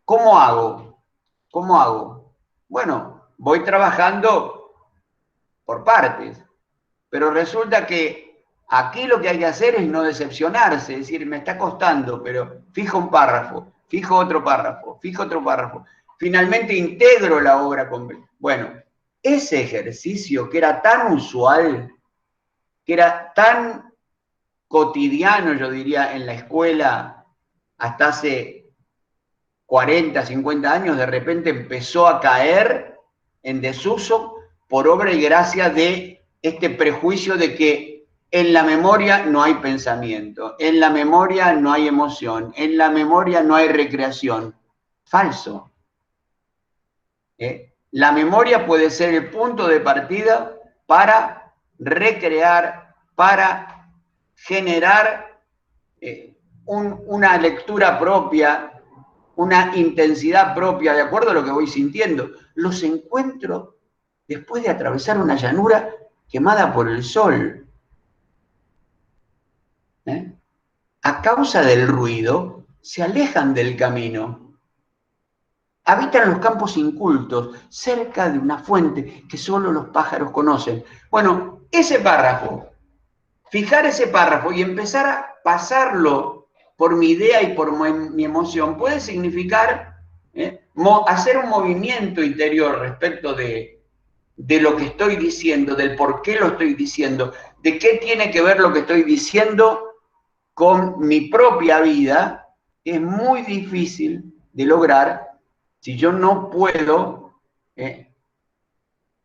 ¿cómo hago? ¿Cómo hago? Bueno, voy trabajando por partes, pero resulta que aquí lo que hay que hacer es no decepcionarse, es decir, me está costando, pero fijo un párrafo, fijo otro párrafo, fijo otro párrafo, finalmente integro la obra completa. Bueno, ese ejercicio que era tan usual, que era tan cotidiano, yo diría, en la escuela hasta hace 40, 50 años, de repente empezó a caer en desuso por obra y gracia de este prejuicio de que en la memoria no hay pensamiento, en la memoria no hay emoción, en la memoria no hay recreación. Falso. La memoria puede ser el punto de partida para recrear, para generar una lectura propia, una intensidad propia, de acuerdo a lo que voy sintiendo. Los encuentro después de atravesar una llanura quemada por el sol. A causa del ruido, se alejan del camino. Habitan los campos incultos, cerca de una fuente que solo los pájaros conocen. Bueno, ese párrafo, fijar ese párrafo y empezar a pasarlo por mi idea y por mi emoción, puede significar hacer un movimiento interior respecto de lo que estoy diciendo, del por qué lo estoy diciendo, de qué tiene que ver lo que estoy diciendo con mi propia vida. Es muy difícil de lograr si yo no puedo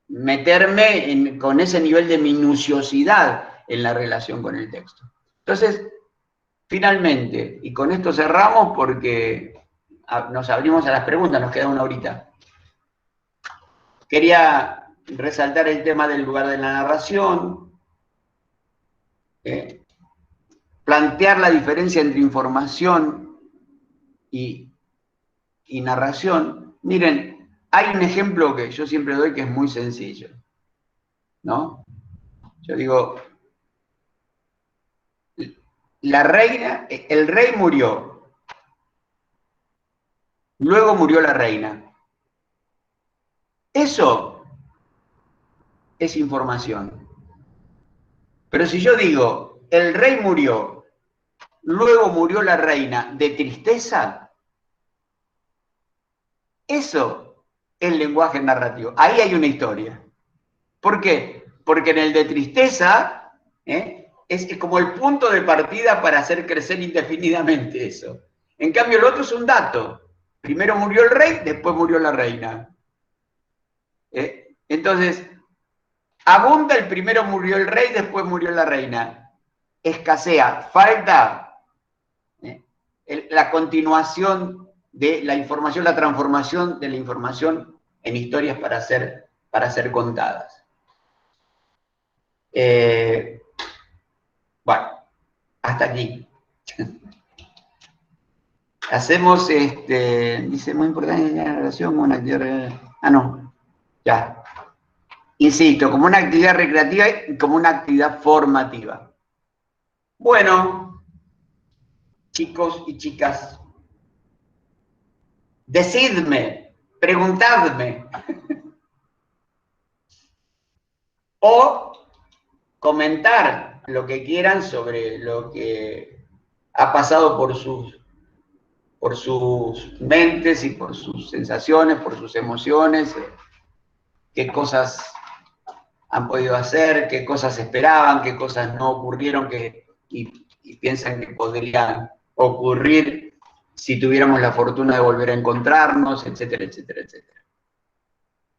meterme con ese nivel de minuciosidad en la relación con el texto. Entonces, finalmente, y con esto cerramos porque nos abrimos a las preguntas, nos queda una horita. Quería resaltar el tema del lugar de la narración, plantear la diferencia entre información y narración. Miren, hay un ejemplo que yo siempre doy que es muy sencillo, ¿no? Yo digo, la reina, el rey murió, luego murió la reina. Eso es información. Pero si yo digo, el rey murió, luego murió la reina de tristeza, eso es lenguaje narrativo. Ahí hay una historia. ¿Por qué? Porque en el de tristeza es como el punto de partida para hacer crecer indefinidamente eso. En cambio, el otro es un dato. Primero murió el rey, después murió la reina. Entonces, abunda el primero murió el rey, después murió la reina. Escasea, falta la continuación de la información, la transformación de la información en historias para ser contadas. Bueno, hasta aquí. Hacemos, dice, muy importante la relación con una actividad. Ah, no, ya. Insisto, como una actividad recreativa y como una actividad formativa. Bueno, chicos y chicas, decidme, preguntadme. O comentar lo que quieran sobre lo que ha pasado por sus mentes y por sus sensaciones, por sus emociones, qué cosas han podido hacer, qué cosas esperaban, qué cosas no ocurrieron y piensan que podrían ocurrir si tuviéramos la fortuna de volver a encontrarnos, etcétera, etcétera, etcétera.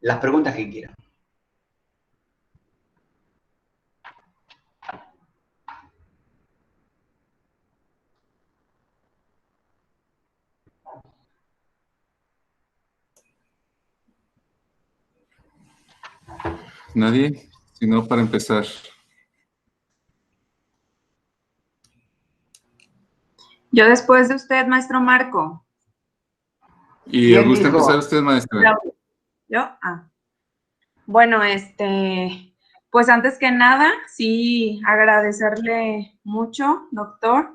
Las preguntas que quieran. Nadie, sino para empezar. Yo después de usted, maestro Marco. Y gusta empezar usted, maestra. ¿Yo? Bueno, pues antes que nada, sí, agradecerle mucho, doctor.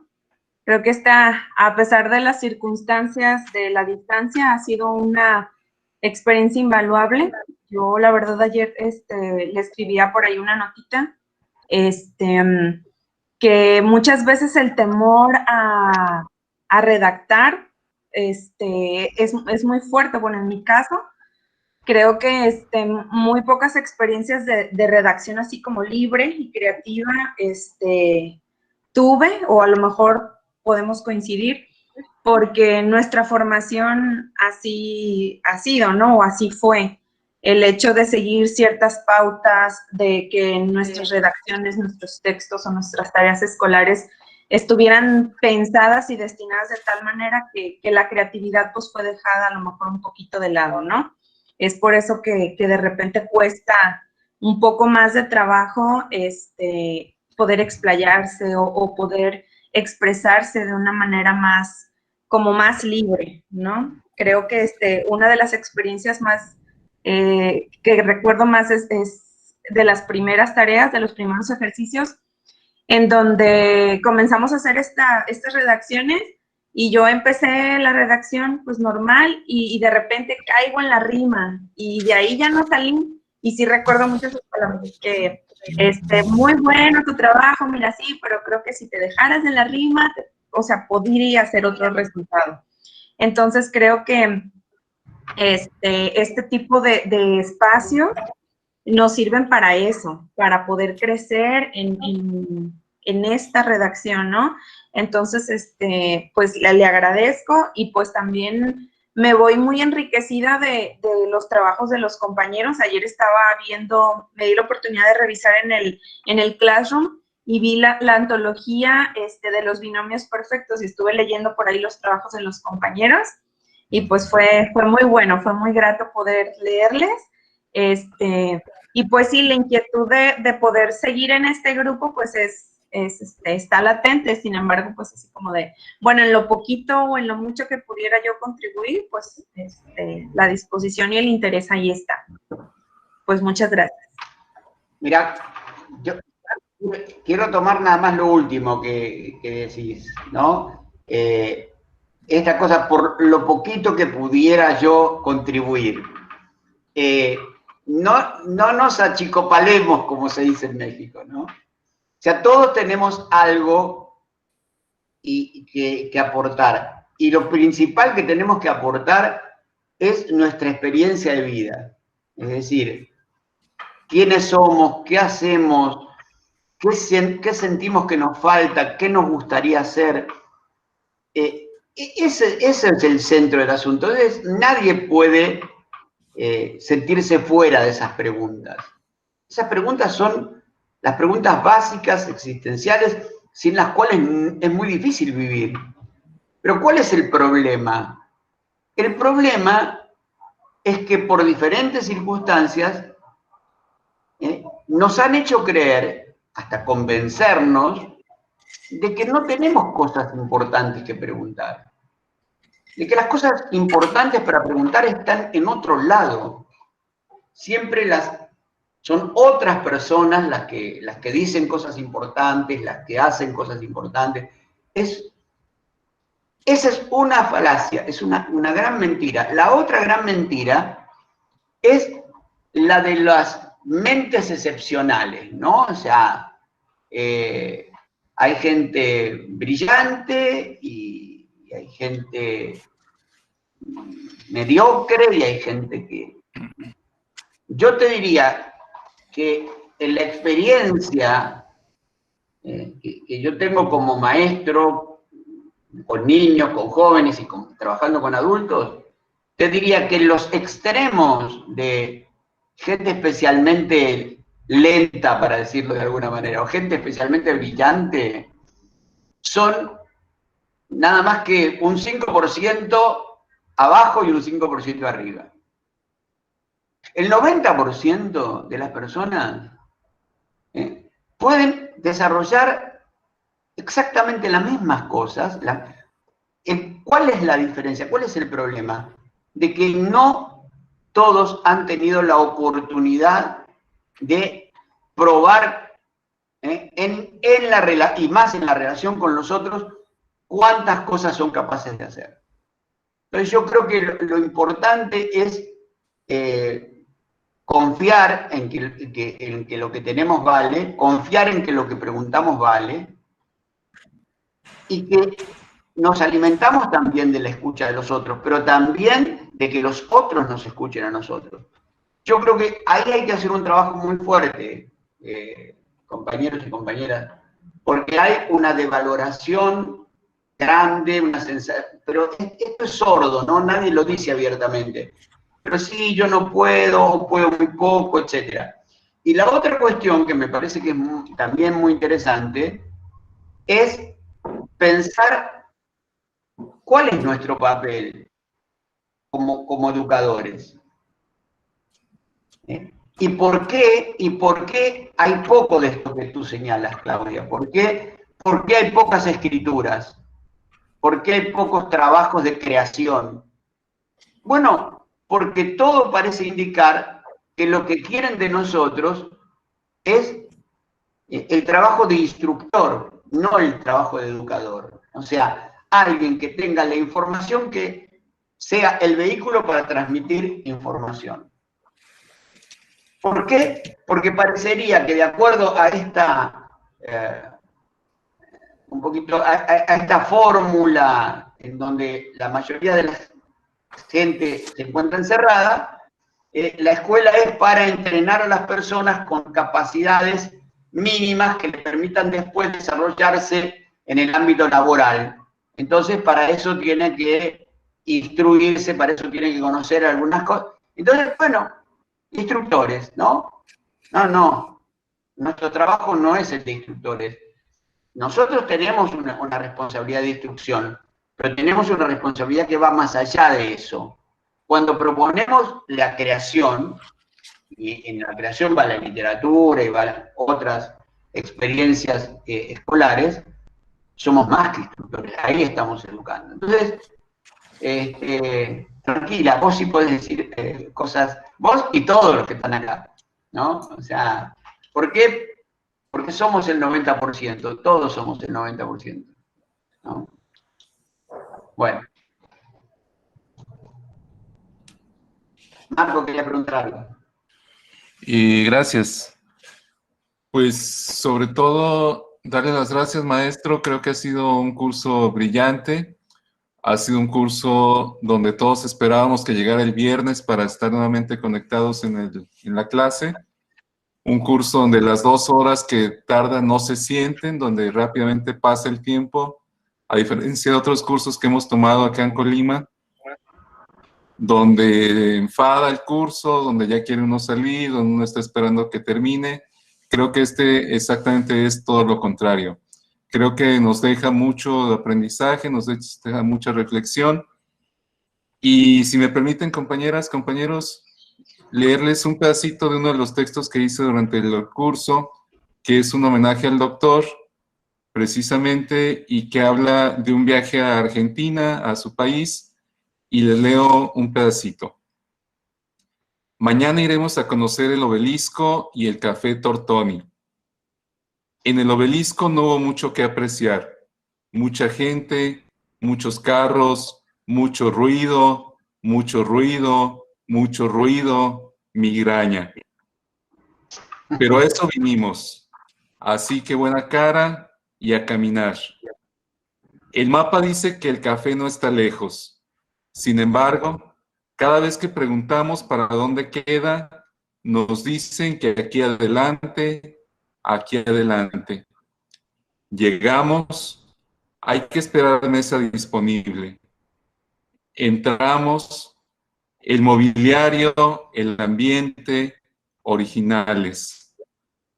Creo que a pesar de las circunstancias de la distancia, ha sido una experiencia invaluable. Yo, la verdad, ayer le escribía por ahí una notita, que muchas veces el temor a redactar es muy fuerte. Bueno, en mi caso, creo que muy pocas experiencias de redacción así como libre y creativa tuve, o a lo mejor podemos coincidir, porque nuestra formación así ha sido, ¿no? O así fue. El hecho de seguir ciertas pautas, de que nuestras redacciones, nuestros textos o nuestras tareas escolares estuvieran pensadas y destinadas de tal manera que la creatividad pues fue dejada a lo mejor un poquito de lado, ¿no? Es por eso que de repente cuesta un poco más de trabajo poder explayarse o poder expresarse de una manera más libre, ¿no? Creo que una de las experiencias más que recuerdo más es de las primeras tareas, de los primeros ejercicios, en donde comenzamos a hacer estas redacciones y yo empecé la redacción pues normal y de repente caigo en la rima y de ahí ya no salí. Y sí recuerdo mucho sus palabras, que muy bueno tu trabajo, mira, sí, pero creo que si te dejaras de la rima, o sea, podría ser otro resultado. Entonces creo que este tipo de espacios nos sirven para eso, para poder crecer en esta redacción, ¿no? Entonces, pues le agradezco y pues también me voy muy enriquecida de los trabajos de los compañeros. Ayer me di la oportunidad de revisar en el Classroom y vi la antología de los binomios perfectos y estuve leyendo por ahí los trabajos de los compañeros y pues fue muy bueno, fue muy grato poder leerles. Y pues sí, la inquietud de poder seguir en este grupo, pues está latente. Sin embargo, pues así como bueno, en lo poquito o en lo mucho que pudiera yo contribuir, pues la disposición y el interés ahí está. Pues muchas gracias. Mira, yo quiero tomar nada más lo último que decís, ¿no? Esta cosa, por lo poquito que pudiera yo contribuir. No nos achicopalemos, como se dice en México, ¿no? O sea, todos tenemos algo que aportar. Y lo principal que tenemos que aportar es nuestra experiencia de vida. Es decir, quiénes somos, qué hacemos, qué sentimos que nos falta, qué nos gustaría hacer. Ese es el centro del asunto. Entonces, nadie puede sentirse fuera de esas preguntas. Esas preguntas son las preguntas básicas, existenciales, sin las cuales es muy difícil vivir. Pero ¿cuál es el problema? El problema es que por diferentes circunstancias nos han hecho creer, hasta convencernos, de que no tenemos cosas importantes que preguntar. De que las cosas importantes para preguntar están en otro lado. Siempre son otras personas las que dicen cosas importantes, las que hacen cosas importantes. Esa es una falacia, es una gran mentira. La otra gran mentira es la de las mentes excepcionales, ¿no? O sea, hay gente brillante y hay gente mediocre y hay gente que... Yo te diría que en la experiencia que yo tengo como maestro, con niños, con jóvenes y trabajando con adultos, te diría que los extremos de gente especialmente lenta, para decirlo de alguna manera, o gente especialmente brillante, son nada más que un 5% abajo y un 5% arriba. El 90% de las personas pueden desarrollar exactamente las mismas cosas. ¿Cuál es la diferencia? ¿Cuál es el problema? De que no todos han tenido la oportunidad de probar y más en la relación con los otros, cuántas cosas son capaces de hacer. Entonces yo creo que lo importante es confiar en que lo que tenemos vale, confiar en que lo que preguntamos vale, y que nos alimentamos también de la escucha de los otros, pero también de que los otros nos escuchen a nosotros. Yo creo que ahí hay que hacer un trabajo muy fuerte, compañeros y compañeras, porque hay una devaloración grande, una sensación, pero esto es sordo, ¿no? Nadie lo dice abiertamente. Pero sí, yo no puedo muy poco, etc. Y la otra cuestión que me parece que es también muy interesante es pensar cuál es nuestro papel como educadores. ¿Y por qué hay poco de esto que tú señalas, Claudia? ¿Por qué hay pocas escrituras? ¿Por qué hay pocos trabajos de creación? Bueno, porque todo parece indicar que lo que quieren de nosotros es el trabajo de instructor, no el trabajo de educador. O sea, alguien que tenga la información que sea el vehículo para transmitir información. ¿Por qué? Porque parecería que de acuerdo a esta, a esta fórmula en donde la mayoría de la gente se encuentra encerrada, la escuela es para entrenar a las personas con capacidades mínimas que les permitan después desarrollarse en el ámbito laboral. Entonces, para eso tiene que instruirse, para eso tiene que conocer algunas cosas. Entonces, bueno, instructores, ¿no? No. Nuestro trabajo no es el de instructores. Nosotros tenemos una responsabilidad de instrucción, pero tenemos una responsabilidad que va más allá de eso. Cuando proponemos la creación, y en la creación va la literatura y van otras experiencias escolares, somos más que instructores, ahí estamos educando. Entonces, tranquila, vos sí podés decir cosas, vos y todos los que están acá, ¿no? O sea, ¿por qué porque somos el 90%, todos somos el 90%, ¿no? Bueno. Marco quería preguntar algo. Y gracias. Pues sobre todo, darle las gracias, maestro. Creo que ha sido un curso brillante. Ha sido un curso donde todos esperábamos que llegara el viernes para estar nuevamente conectados en la clase. Un curso donde las 2 horas que tardan no se sienten, donde rápidamente pasa el tiempo, a diferencia de otros cursos que hemos tomado acá en Colima, donde enfada el curso, donde ya quiere uno salir, donde uno está esperando que termine. Creo que este exactamente es todo lo contrario. Creo que nos deja mucho de aprendizaje, nos deja mucha reflexión. Y si me permiten, compañeras, compañeros, leerles un pedacito de uno de los textos que hice durante el curso, que es un homenaje al doctor, precisamente, y que habla de un viaje a Argentina, a su país, y les leo un pedacito. Mañana iremos a conocer el obelisco y el café Tortoni. En el obelisco no hubo mucho que apreciar. Mucha gente, muchos carros, mucho ruido, mucho ruido, mucho ruido, migraña. Pero a eso vinimos. Así que buena cara y a caminar. El mapa dice que el café no está lejos. Sin embargo, cada vez que preguntamos para dónde queda, nos dicen que aquí adelante, aquí adelante. Llegamos, hay que esperar mesa disponible. Entramos, el mobiliario, el ambiente, originales.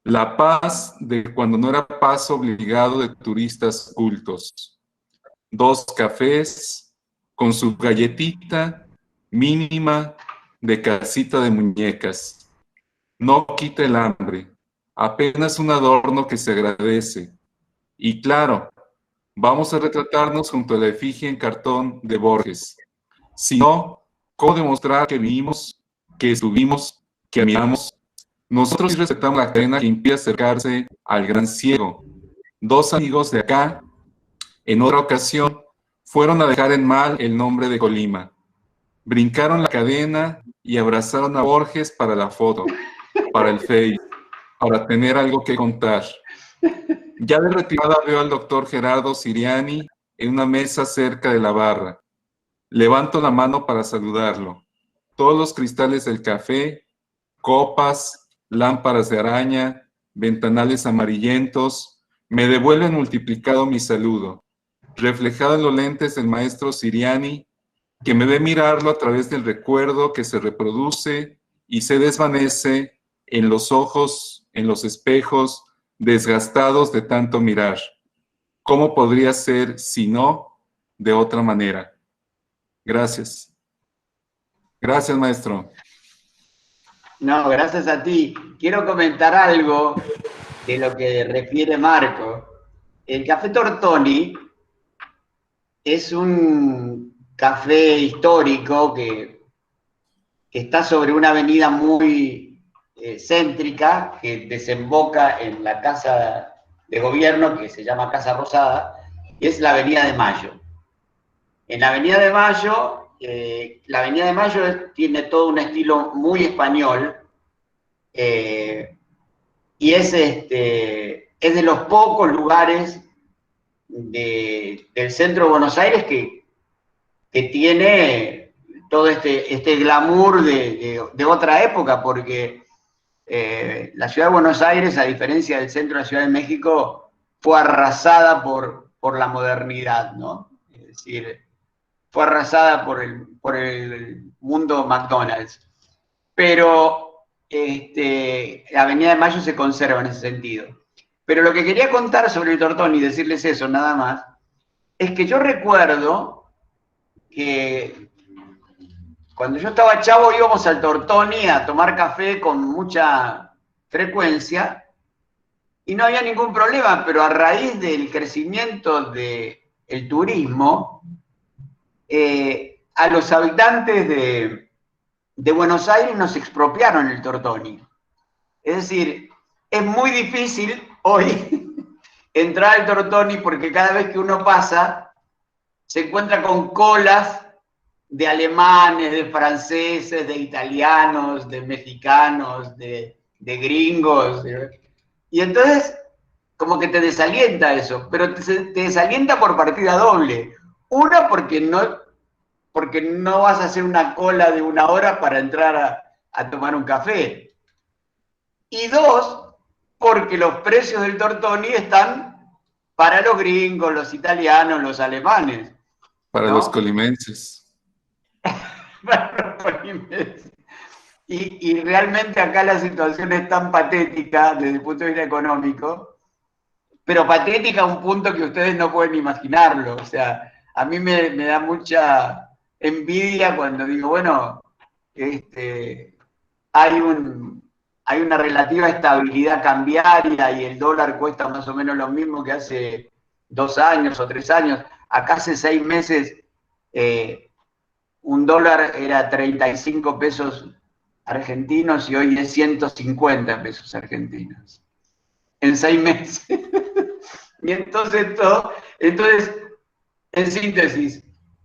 La paz de cuando no era paso obligado de turistas cultos. 2 cafés con su galletita mínima de casita de muñecas. No quita el hambre, apenas un adorno que se agradece. Y claro, vamos a retratarnos junto a la efigie en cartón de Borges. Si no, ¿cómo demostrar que vivimos, que estuvimos, que amamos? Nosotros respetamos la cadena que impide acercarse al gran ciego. 2 amigos de acá, en otra ocasión, fueron a dejar en mal el nombre de Colima. Brincaron la cadena y abrazaron a Borges para la foto, para el Face, para tener algo que contar. Ya de retirada veo al doctor Gerardo Siriani en una mesa cerca de la barra. Levanto la mano para saludarlo. Todos los cristales del café, copas, lámparas de araña, ventanales amarillentos, me devuelven multiplicado mi saludo, reflejado en los lentes del maestro Siriani, que me ve mirarlo a través del recuerdo que se reproduce y se desvanece en los ojos, en los espejos, desgastados de tanto mirar. ¿Cómo podría ser, si no, de otra manera? Gracias. Gracias, maestro. No, gracias a ti. Quiero comentar algo de lo que refiere Marco. El Café Tortoni es un café histórico que está sobre una avenida muy céntrica que desemboca en la casa de gobierno que se llama Casa Rosada, y es la Avenida de Mayo. En la Avenida de Mayo tiene todo un estilo muy español, y es de los pocos lugares del centro de Buenos Aires que tiene todo este glamour de otra época, porque la ciudad de Buenos Aires, a diferencia del centro de la Ciudad de México, fue arrasada por la modernidad, ¿no? Es decir, fue arrasada por el mundo McDonald's. Pero la Avenida de Mayo se conserva en ese sentido. Pero lo que quería contar sobre el Tortoni, y decirles eso nada más, es que yo recuerdo que cuando yo estaba chavo íbamos al Tortoni a tomar café con mucha frecuencia y no había ningún problema, pero a raíz del crecimiento del turismo, a los habitantes de Buenos Aires nos expropiaron el Tortoni. Es decir, es muy difícil hoy entrar al Tortoni porque cada vez que uno pasa se encuentra con colas de alemanes, de franceses, de italianos, de mexicanos, de gringos. Y entonces, como que te desalienta eso, pero te desalienta por partida doble. Una, porque no vas a hacer una cola de 1 hora para entrar a tomar un café. Y dos, porque los precios del Tortoni están para los gringos, los italianos, los alemanes. Para ¿no? los colimenses. Para los colimenses. Y realmente acá la situación es tan patética desde el punto de vista económico, pero patética a un punto que ustedes no pueden imaginarlo. O sea, a mí me da mucha envidia cuando digo, bueno, hay una relativa estabilidad cambiaria y el dólar cuesta más o menos lo mismo que hace 2 años o 3 años. Acá hace 6 meses un dólar era 35 pesos argentinos y hoy es 150 pesos argentinos. En 6 meses. Y entonces en síntesis,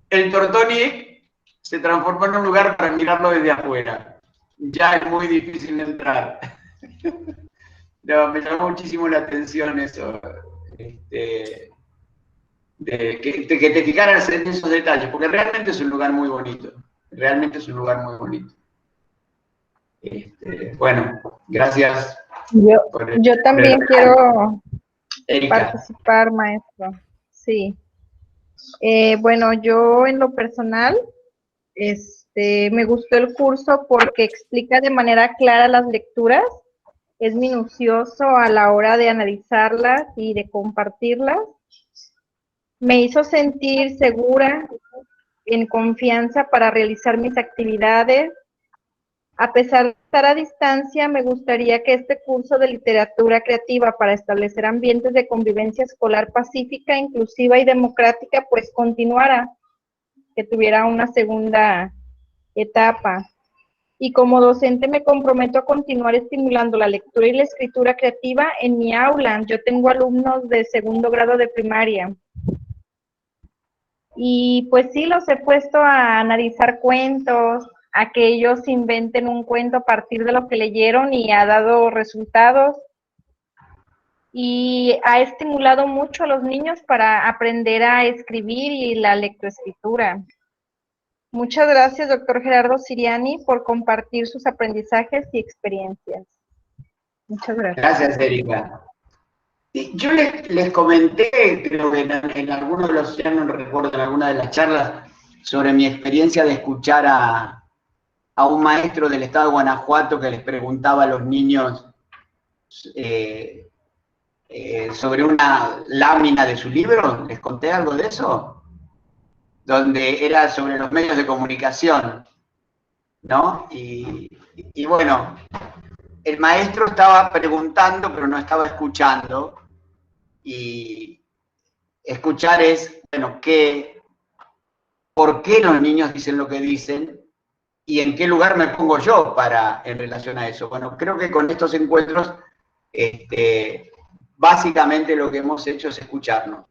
el Tortoni se transformó en un lugar para mirarlo desde afuera. Ya es muy difícil entrar. No, me llamó muchísimo la atención eso. Que te fijaras en esos detalles, porque realmente es un lugar muy bonito. Realmente es un lugar muy bonito. Bueno, gracias. Yo también quiero Erika. participar, maestro. Sí. Bueno, yo en lo personal, me gustó el curso porque explica de manera clara las lecturas, es minucioso a la hora de analizarlas y de compartirlas. Me hizo sentir segura, en confianza para realizar mis actividades. A pesar de estar a distancia, me gustaría que este curso de literatura creativa para establecer ambientes de convivencia escolar pacífica, inclusiva y democrática, pues continuara, que tuviera una segunda etapa. Y como docente me comprometo a continuar estimulando la lectura y la escritura creativa en mi aula. Yo tengo alumnos de 2º grado de primaria. Y pues sí, los he puesto a analizar cuentos, a que ellos inventen un cuento a partir de lo que leyeron y ha dado resultados. Y ha estimulado mucho a los niños para aprender a escribir y la lectoescritura. Muchas gracias, doctor Gerardo Siriani, por compartir sus aprendizajes y experiencias. Muchas gracias. Gracias, Erika. Yo les comenté, creo que en alguno de los, ya no recuerdo, en alguna de las charlas, sobre mi experiencia de escuchar a un maestro del estado de Guanajuato que les preguntaba a los niños sobre una lámina de su libro. ¿Les conté algo de eso? Donde era sobre los medios de comunicación, ¿no? Y bueno, el maestro estaba preguntando, pero no estaba escuchando. Y escuchar es, bueno, ¿por qué los niños dicen lo que dicen? ¿Y en qué lugar me pongo yo en relación a eso? Bueno, creo que con estos encuentros, básicamente lo que hemos hecho es escucharnos.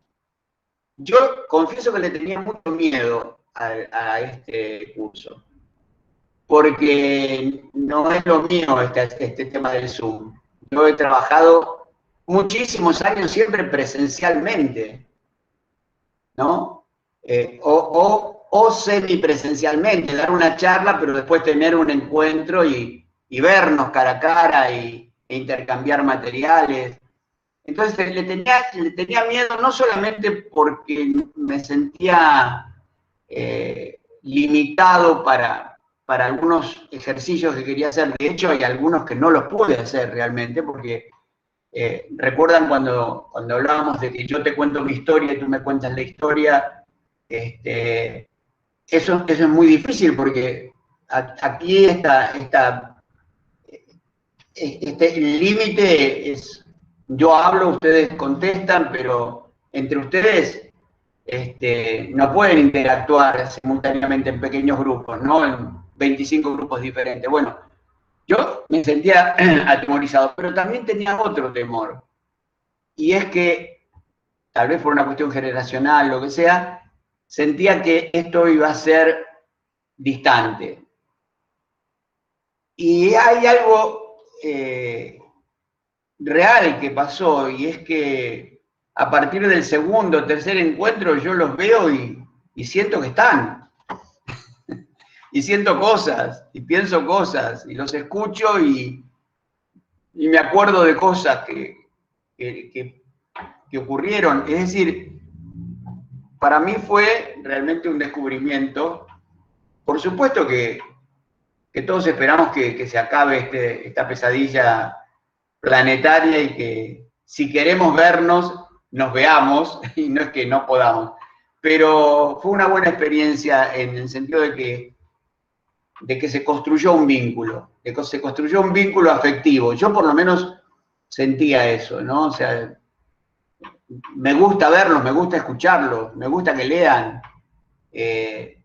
Yo confieso que le tenía mucho miedo a este curso, porque no es lo mío este tema del Zoom. Yo he trabajado muchísimos años siempre presencialmente, ¿no? O semipresencialmente, dar una charla, pero después tener un encuentro y vernos cara a cara e intercambiar materiales. Entonces le tenía miedo no solamente porque me sentía limitado para algunos ejercicios que quería hacer. De hecho, hay algunos que no los pude hacer realmente, porque recuerdan cuando hablábamos de que yo te cuento mi historia y tú me cuentas la historia. Eso es muy difícil, porque aquí el límite es: yo hablo, ustedes contestan, pero entre ustedes no pueden interactuar simultáneamente en pequeños grupos, ¿no? En 25 grupos diferentes. Bueno, yo me sentía atemorizado, pero también tenía otro temor, y es que, tal vez por una cuestión generacional, lo que sea, sentía que esto iba a ser distante. Y hay algo real que pasó, y es que a partir del segundo o tercer encuentro yo los veo y siento que están. Y siento cosas, y pienso cosas, y los escucho y me acuerdo de cosas que ocurrieron. Es decir, para mí fue realmente un descubrimiento. Por supuesto que todos esperamos que se acabe esta pesadilla planetaria y que si queremos vernos, nos veamos, y no es que no podamos. Pero fue una buena experiencia en el sentido de que se construyó un vínculo, de que se construyó un vínculo afectivo. Yo por lo menos sentía eso, ¿no? O sea, me gusta verlos, me gusta escucharlos, me gusta que lean,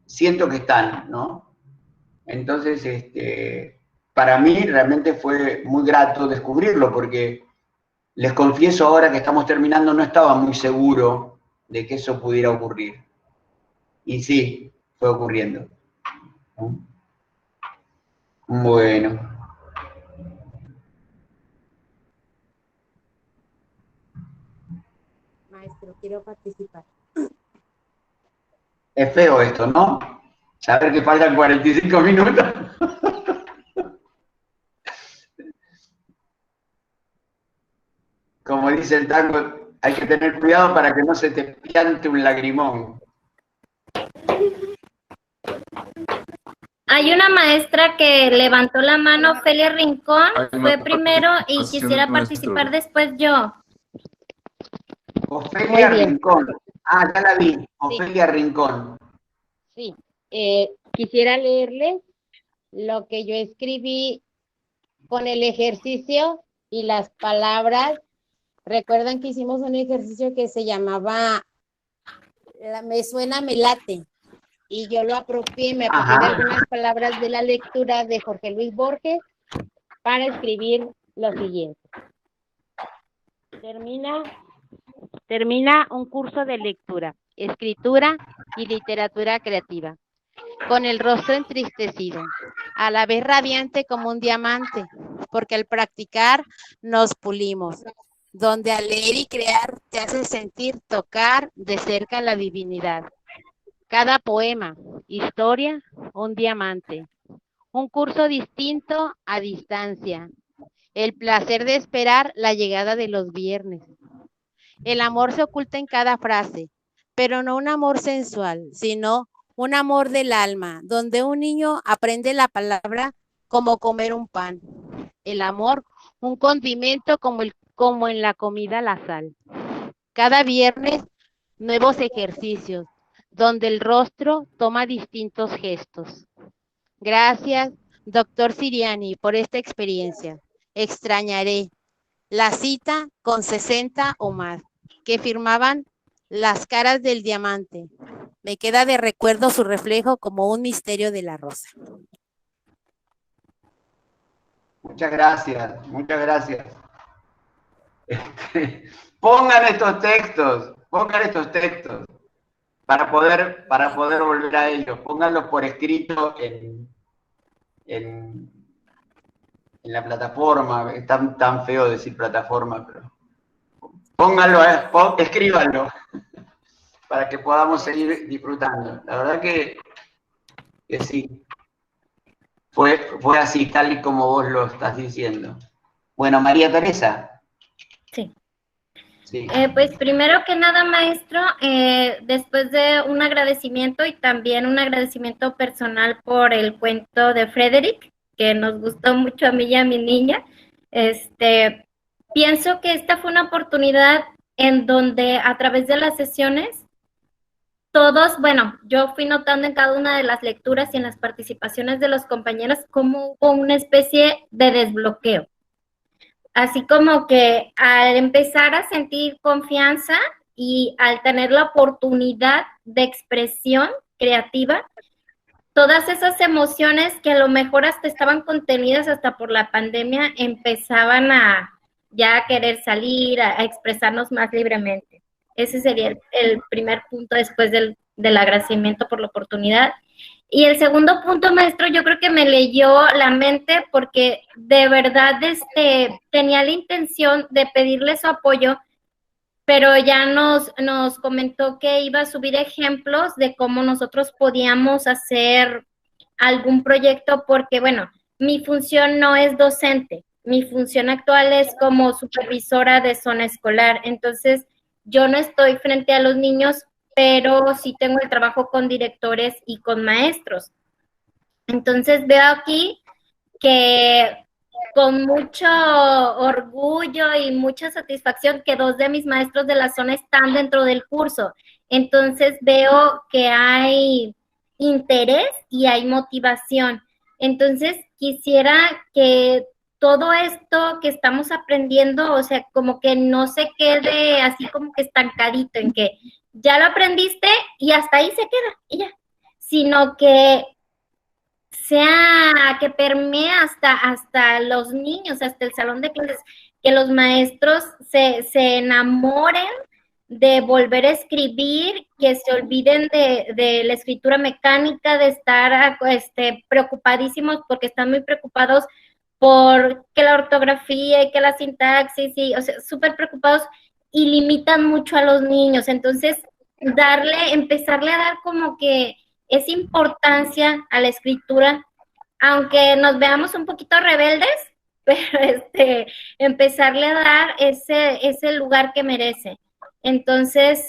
siento que están, ¿no? Entonces, para mí realmente fue muy grato descubrirlo, porque les confieso ahora que estamos terminando, no estaba muy seguro de que eso pudiera ocurrir. Y sí, fue ocurriendo. Bueno. Maestro, quiero participar. Es feo esto, ¿no? Saber que faltan 45 minutos. Como dice el tango, hay que tener cuidado para que no se te piante un lagrimón. Hay una maestra que levantó la mano, Ofelia Rincón, fue primero y quisiera participar después yo. Ofelia Rincón. Ah, ya la vi. Ofelia Rincón. Sí. Quisiera leerles lo que yo escribí con el ejercicio y las palabras. Recuerdan que hicimos un ejercicio que se llamaba Me suena, me late. Y yo lo apropié, me apropié de algunas palabras de la lectura de Jorge Luis Borges para escribir lo siguiente. Termina un curso de lectura, escritura y literatura creativa, con el rostro entristecido, a la vez radiante como un diamante, porque al practicar nos pulimos, donde al leer y crear te hace sentir, tocar de cerca la divinidad. Cada poema, historia, un diamante, un curso distinto a distancia, el placer de esperar la llegada de los viernes. El amor se oculta en cada frase, pero no un amor sensual, sino un amor del alma, donde un niño aprende la palabra como comer un pan. El amor, un condimento como en la comida la sal. Cada viernes, nuevos ejercicios, donde el rostro toma distintos gestos. Gracias, doctor Siriani, por esta experiencia. Extrañaré la cita con 60 o más, que firmaban las caras del diamante. Me queda de recuerdo su reflejo como un misterio de la rosa. Muchas gracias, muchas gracias. Pongan estos textos para poder volver a ellos. Pónganlos por escrito en la plataforma. Es tan feo decir plataforma, pero pónganlo, escríbanlo para que podamos seguir disfrutando. La verdad que sí. Fue así, tal y como vos lo estás diciendo. Bueno, María Teresa. Sí. Pues primero que nada, maestro, después de un agradecimiento y también un agradecimiento personal por el cuento de Frederick, que nos gustó mucho a mí y a mi niña, pienso que esta fue una oportunidad en donde a través de las sesiones todos, bueno, yo fui notando en cada una de las lecturas y en las participaciones de los compañeros como hubo una especie de desbloqueo. Así como que al empezar a sentir confianza y al tener la oportunidad de expresión creativa, todas esas emociones que a lo mejor hasta estaban contenidas hasta por la pandemia empezaban a ya querer salir, a expresarnos más libremente. Ese sería el primer punto después del agradecimiento por la oportunidad. Y el segundo punto, maestro, yo creo que me leyó la mente porque de verdad tenía la intención de pedirle su apoyo, pero ya nos comentó que iba a subir ejemplos de cómo nosotros podíamos hacer algún proyecto, porque, bueno, mi función no es docente, mi función actual es como supervisora de zona escolar, entonces yo no estoy frente a los niños, pero sí tengo el trabajo con directores y con maestros. Entonces veo aquí que con mucho orgullo y mucha satisfacción que 2 de mis maestros de la zona están dentro del curso. Entonces veo que hay interés y hay motivación. Entonces quisiera que todo esto que estamos aprendiendo, o sea, como que no se quede así como que estancadito en que ya lo aprendiste y hasta ahí se queda y ya, sino que que permee hasta los niños, hasta el salón de clases, que los maestros se enamoren de volver a escribir, que se olviden de la escritura mecánica, de estar preocupadísimos porque están muy preocupados por que la ortografía y que la sintaxis, y, o sea, súper preocupados y limitan mucho a los niños. Entonces, empezarle a dar como que esa importancia a la escritura, aunque nos veamos un poquito rebeldes, pero empezarle a dar ese lugar que merece. Entonces,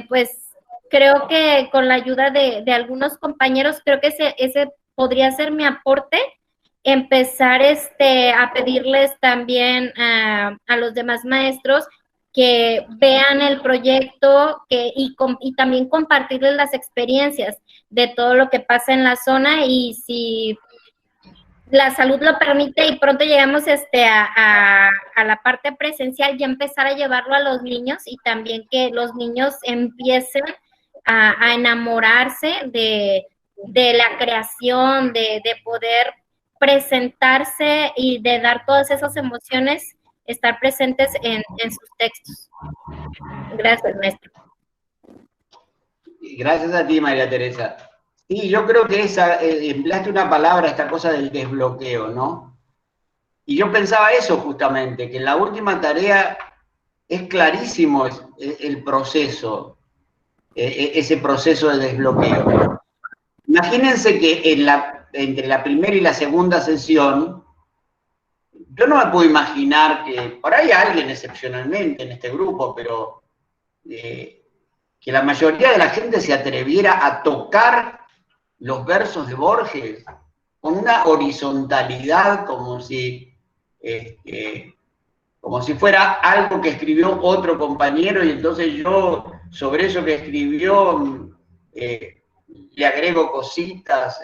pues creo que con la ayuda de algunos compañeros, creo que ese podría ser mi aporte, empezar a pedirles también a los demás maestros que vean el proyecto y también compartirles las experiencias de todo lo que pasa en la zona, y si la salud lo permite y pronto llegamos a la parte presencial, ya empezar a llevarlo a los niños, y también que los niños empiecen a enamorarse de la creación, de poder presentarse y de dar todas esas emociones, estar presentes en sus textos. Gracias, maestro. Gracias a ti, María Teresa. Sí, yo creo que empleaste una palabra, esta cosa del desbloqueo, ¿no? Y yo pensaba eso justamente, que en la última tarea es clarísimo el proceso, ese proceso de desbloqueo. Imagínense que entre la primera y la segunda sesión, yo no me puedo imaginar que, por ahí alguien excepcionalmente en este grupo, pero que la mayoría de la gente se atreviera a tocar los versos de Borges con una horizontalidad como si fuera algo que escribió otro compañero, y entonces yo sobre eso que escribió le agrego cositas,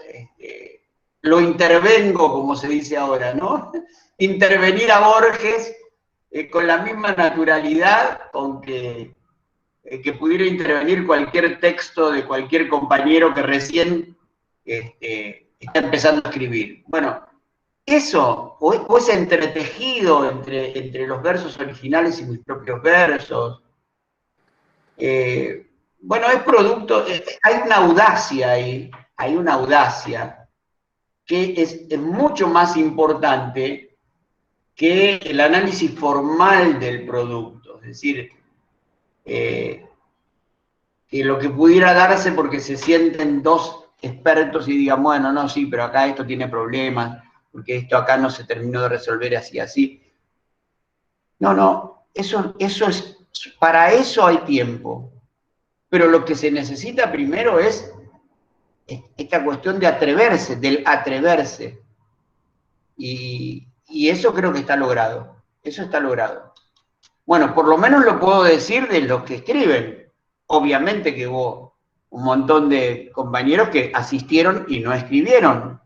lo intervengo, como se dice ahora, ¿no? Intervenir a Borges con la misma naturalidad con que pudiera intervenir cualquier texto de cualquier compañero que recién está empezando a escribir. Bueno, eso, o ese entretejido entre los versos originales y mis propios versos, bueno, es producto, hay una audacia ahí, hay una audacia que es mucho más importante que el análisis formal del producto, es decir, que lo que pudiera darse porque se sienten dos expertos y digan, bueno, no, sí, pero acá esto tiene problemas, porque esto acá no se terminó de resolver así. No, eso es, para eso hay tiempo. Pero lo que se necesita primero es esta cuestión de atreverse, del atreverse. Y eso creo que está logrado. Eso está logrado. Bueno, por lo menos lo puedo decir de los que escriben. Obviamente que hubo un montón de compañeros que asistieron y no escribieron,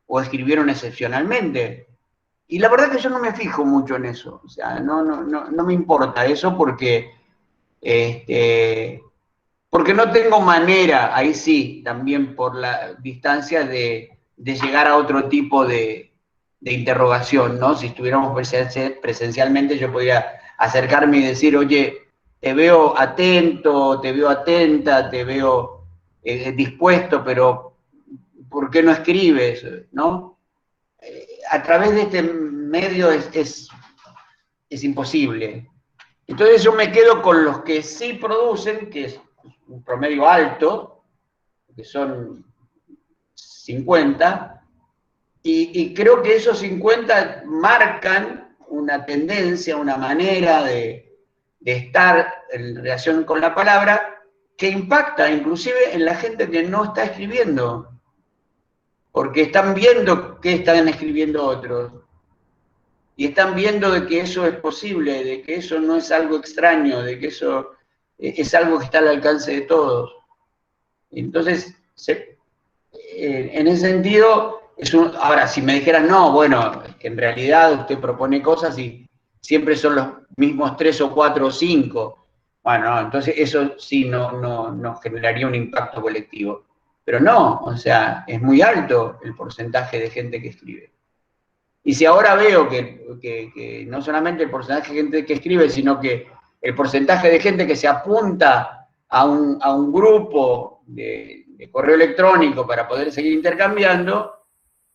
o escribieron excepcionalmente. Y la verdad que yo no me fijo mucho en eso. O sea, no me importa eso porque no tengo manera, ahí sí, también por la distancia de llegar a otro tipo de interrogación, ¿no? Si estuviéramos presencialmente, yo podría acercarme y decir, oye, te veo atento, te veo atenta, te veo dispuesto, pero ¿por qué no escribes? ¿No? A través de este medio es imposible. Entonces yo me quedo con los que sí producen, que es un promedio alto, que son 50, y creo que esos 50 marcan una tendencia, una manera de estar en relación con la palabra que impacta inclusive en la gente que no está escribiendo, porque están viendo qué están escribiendo otros, y están viendo de que eso es posible, de que eso no es algo extraño, de que eso es algo que está al alcance de todos. Entonces, en ese sentido, ahora, si me dijeras, no, bueno, en realidad usted propone cosas y siempre son los mismos 3 o 4 o 5, bueno, entonces eso sí no generaría un impacto colectivo. Pero no, o sea, es muy alto el porcentaje de gente que escribe. Y si ahora veo que no solamente el porcentaje de gente que escribe, sino que el porcentaje de gente que se apunta a un grupo de correo electrónico para poder seguir intercambiando,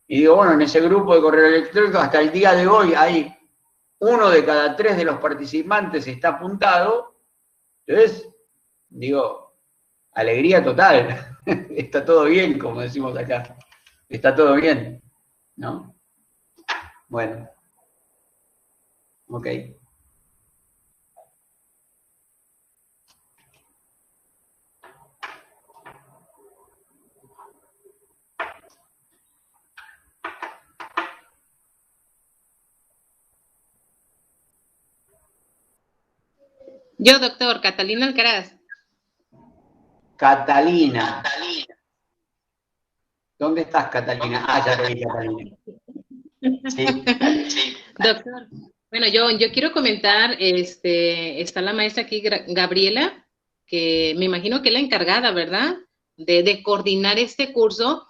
y digo, bueno, en ese grupo de correo electrónico hasta el día de hoy hay 1 de cada 3 de los participantes está apuntado, entonces, digo, alegría total, está todo bien, como decimos acá, está todo bien, ¿no? Bueno, ok. Yo, doctor, Catalina Alcaraz. Catalina. ¿Dónde estás, Catalina? Ah, ya te vi, Catalina. Sí. Doctor, bueno, yo quiero comentar, está la maestra aquí, Gabriela, que me imagino que es la encargada, ¿verdad?, de coordinar este curso,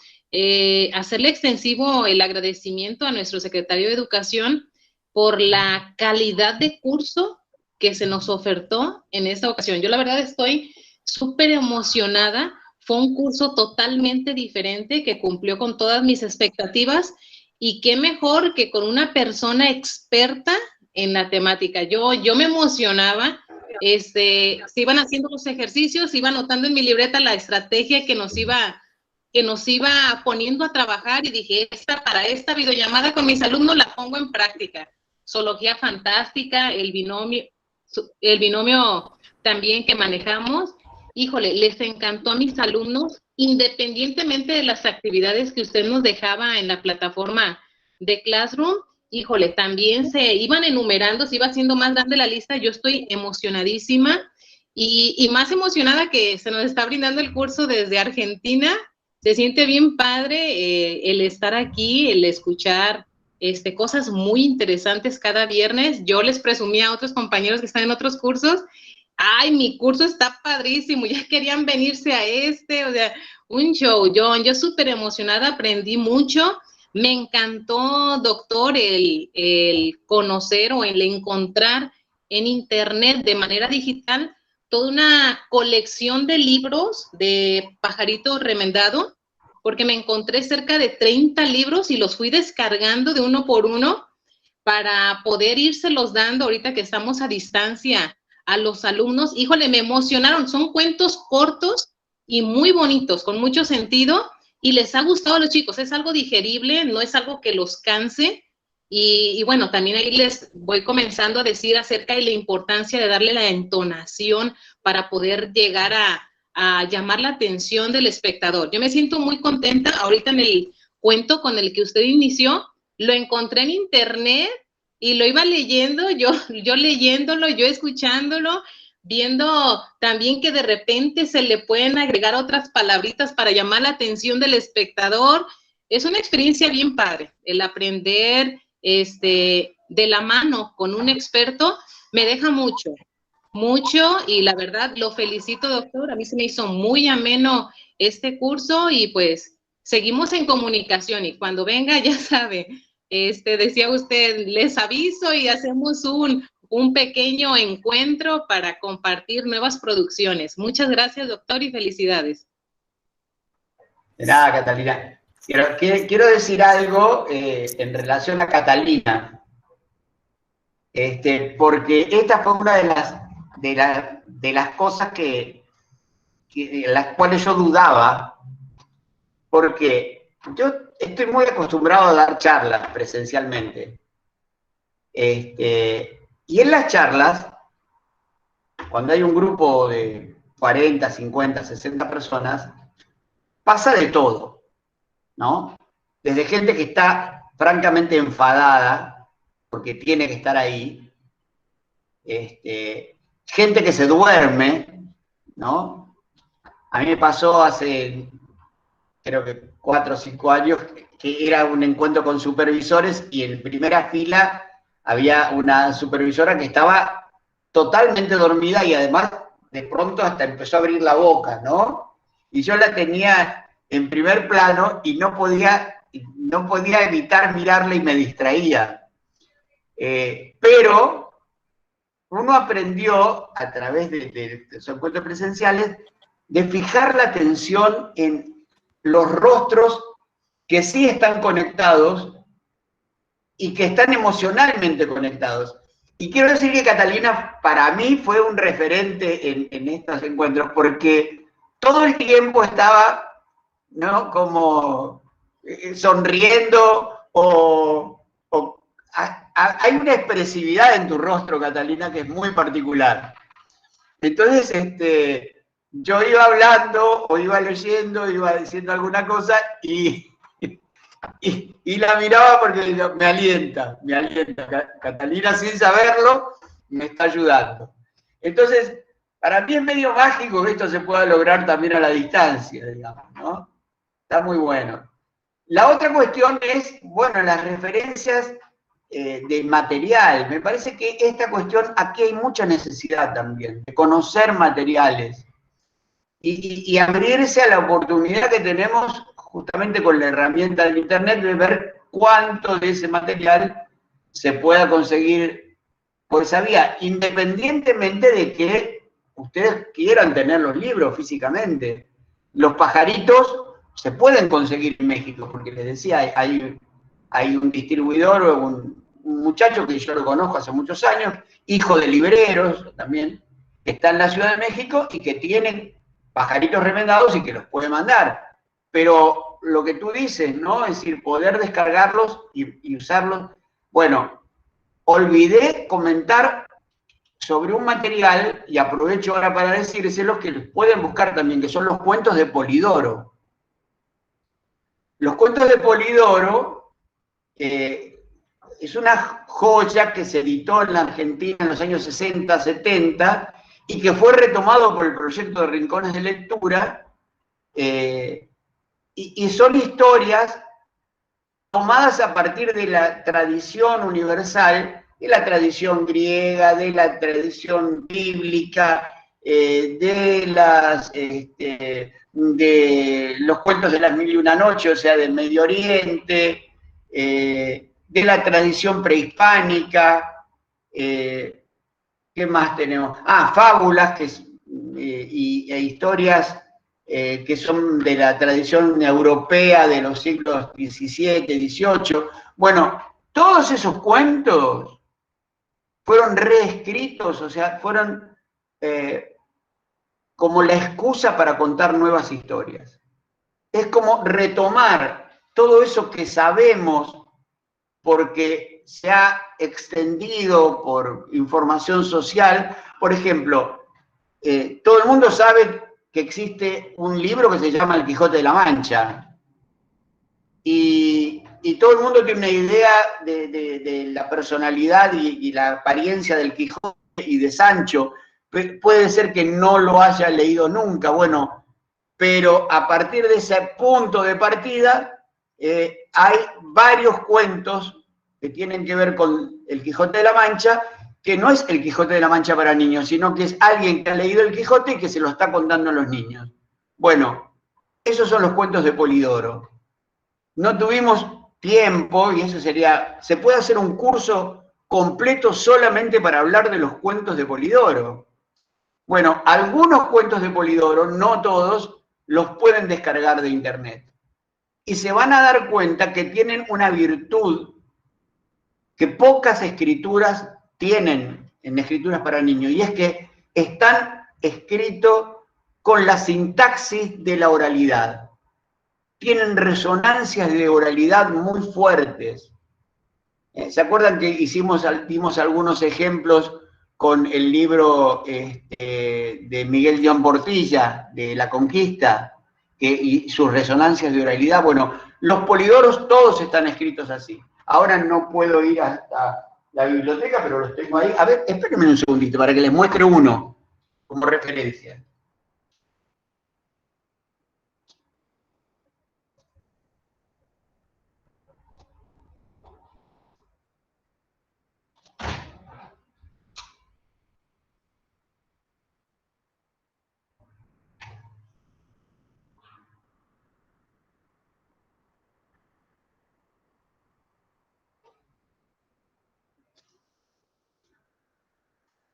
hacerle extensivo el agradecimiento a nuestro secretario de Educación por la calidad de curso que se nos ofertó en esta ocasión. Yo la verdad estoy súper emocionada, fue un curso totalmente diferente que cumplió con todas mis expectativas. Y qué mejor que con una persona experta en la temática. Yo me emocionaba, se iban haciendo los ejercicios, iba anotando en mi libreta la estrategia que nos iba poniendo a trabajar y dije, para esta videollamada con mis alumnos la pongo en práctica. Zoología fantástica, el binomio también que manejamos. Híjole, les encantó a mis alumnos, independientemente de las actividades que usted nos dejaba en la plataforma de Classroom. Híjole, también se iban enumerando, se iba haciendo más grande la lista. Yo estoy emocionadísima y más emocionada que se nos está brindando el curso desde Argentina. Se siente bien padre el estar aquí, el escuchar cosas muy interesantes cada viernes. Yo les presumí a otros compañeros que están en otros cursos, ay, mi curso está padrísimo, ya querían venirse a o sea, un show. Yo súper emocionada, aprendí mucho. Me encantó, doctor, el conocer o el encontrar en internet de manera digital toda una colección de libros de Pajarito Remendado, porque me encontré cerca de 30 libros y los fui descargando de uno por uno para poder írselos dando ahorita que estamos a distancia a los alumnos. Híjole, me emocionaron, son cuentos cortos y muy bonitos, con mucho sentido, y les ha gustado a los chicos, es algo digerible, no es algo que los canse, y bueno, también ahí les voy comenzando a decir acerca de la importancia de darle la entonación para poder llegar a llamar la atención del espectador. Yo me siento muy contenta, ahorita en el cuento con el que usted inició, lo encontré en internet, y lo iba leyendo, yo leyéndolo, yo escuchándolo, viendo también que de repente se le pueden agregar otras palabritas para llamar la atención del espectador. Es una experiencia bien padre, el aprender de la mano con un experto me deja mucho, y la verdad lo felicito, doctor. A mí se me hizo muy ameno este curso y pues seguimos en comunicación y cuando venga, ya sabe, decía usted, les aviso y hacemos un pequeño encuentro para compartir nuevas producciones. Muchas gracias, doctor, y felicidades. De nada, Catalina. Quiero decir algo en relación a Catalina, porque esta fue una de las cosas las cuales yo dudaba, porque yo estoy muy acostumbrado a dar charlas presencialmente. Y en las charlas, cuando hay un grupo de 40, 50, 60 personas, pasa de todo, ¿no? Desde gente que está francamente enfadada, porque tiene que estar ahí, gente que se duerme, ¿no? A mí me pasó hace, creo que 4 o 5 años, que era un encuentro con supervisores y en primera fila había una supervisora que estaba totalmente dormida y además de pronto hasta empezó a abrir la boca, ¿no? Y yo la tenía en primer plano y no podía evitar mirarla y me distraía. Pero uno aprendió a través de los encuentros presenciales de fijar la atención en los rostros que sí están conectados y que están emocionalmente conectados. Y quiero decir que Catalina para mí fue un referente en estos encuentros, porque todo el tiempo estaba, ¿no?, como sonriendo hay una expresividad en tu rostro, Catalina, que es muy particular. Entonces, yo iba hablando o iba leyendo, iba diciendo alguna cosa y la miraba porque me alienta. Catalina, sin saberlo, me está ayudando. Entonces, para mí es medio mágico que esto se pueda lograr también a la distancia, digamos, ¿no? Está muy bueno. La otra cuestión es, bueno, las referencias de material. Me parece que esta cuestión, aquí hay mucha necesidad también, de conocer materiales y abrirse a la oportunidad que tenemos justamente con la herramienta del Internet de ver cuánto de ese material se pueda conseguir por esa vía, independientemente de que ustedes quieran tener los libros físicamente. Los pajaritos se pueden conseguir en México, porque les decía, hay un distribuidor o un muchacho que yo lo conozco hace muchos años, hijo de libreros también, que está en la Ciudad de México y que tienen pajaritos remendados y que los puede mandar. Pero lo que tú dices, ¿no? Es decir, poder descargarlos y usarlos. Bueno, olvidé comentar sobre un material, y aprovecho ahora para decírselos, que los pueden buscar también, que son los cuentos de Polidoro. Los cuentos de Polidoro es una joya que se editó en la Argentina en los años 60, 70, y que fue retomado por el proyecto de Rincones de Lectura, y son historias tomadas a partir de la tradición universal, de la tradición griega, de la tradición bíblica, de los cuentos de las 1001 noches, o sea, del Medio Oriente, de la tradición prehispánica. ¿Qué más tenemos? Fábulas e historias que son de la tradición europea de los siglos XVII, XVIII. Bueno, todos esos cuentos fueron reescritos, o sea, fueron como la excusa para contar nuevas historias. Es como retomar todo eso que sabemos porque se ha extendido por información social. Por ejemplo, todo el mundo sabe que existe un libro que se llama El Quijote de la Mancha. Y todo el mundo tiene una idea de la personalidad y la apariencia del Quijote y de Sancho. Puede ser que no lo haya leído nunca, bueno, pero a partir de ese punto de partida hay varios cuentos que tienen que ver con el Quijote de la Mancha, que no es el Quijote de la Mancha para niños, sino que es alguien que ha leído el Quijote y que se lo está contando a los niños. Bueno, esos son los cuentos de Polidoro. No tuvimos tiempo, y eso sería, se puede hacer un curso completo solamente para hablar de los cuentos de Polidoro. Bueno, algunos cuentos de Polidoro, no todos, los pueden descargar de internet. Y se van a dar cuenta que tienen una virtud que pocas escrituras tienen en escrituras para niños, y es que están escritos con la sintaxis de la oralidad. Tienen resonancias de oralidad muy fuertes. ¿Se acuerdan que dimos algunos ejemplos con el libro de Miguel León Portilla, de La Conquista, y sus resonancias de oralidad? Bueno, los polidoros todos están escritos así. Ahora no puedo ir hasta la biblioteca, pero los tengo ahí. A ver, espérenme un segundito para que les muestre uno como referencia.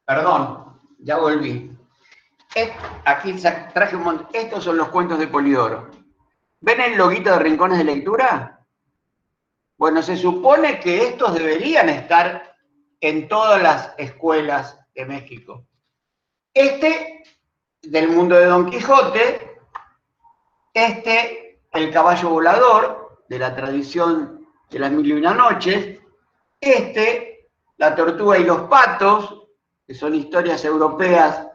Perdón, ya volví. Aquí traje un montón. Estos son los cuentos de Polidoro. ¿Ven el loguito de Rincones de Lectura? Bueno, se supone que estos deberían estar en todas las escuelas de México. Este, del mundo de Don Quijote. Este, El caballo volador, de la tradición de las Mil y una noches. Este, La tortuga y los patos, que son historias europeas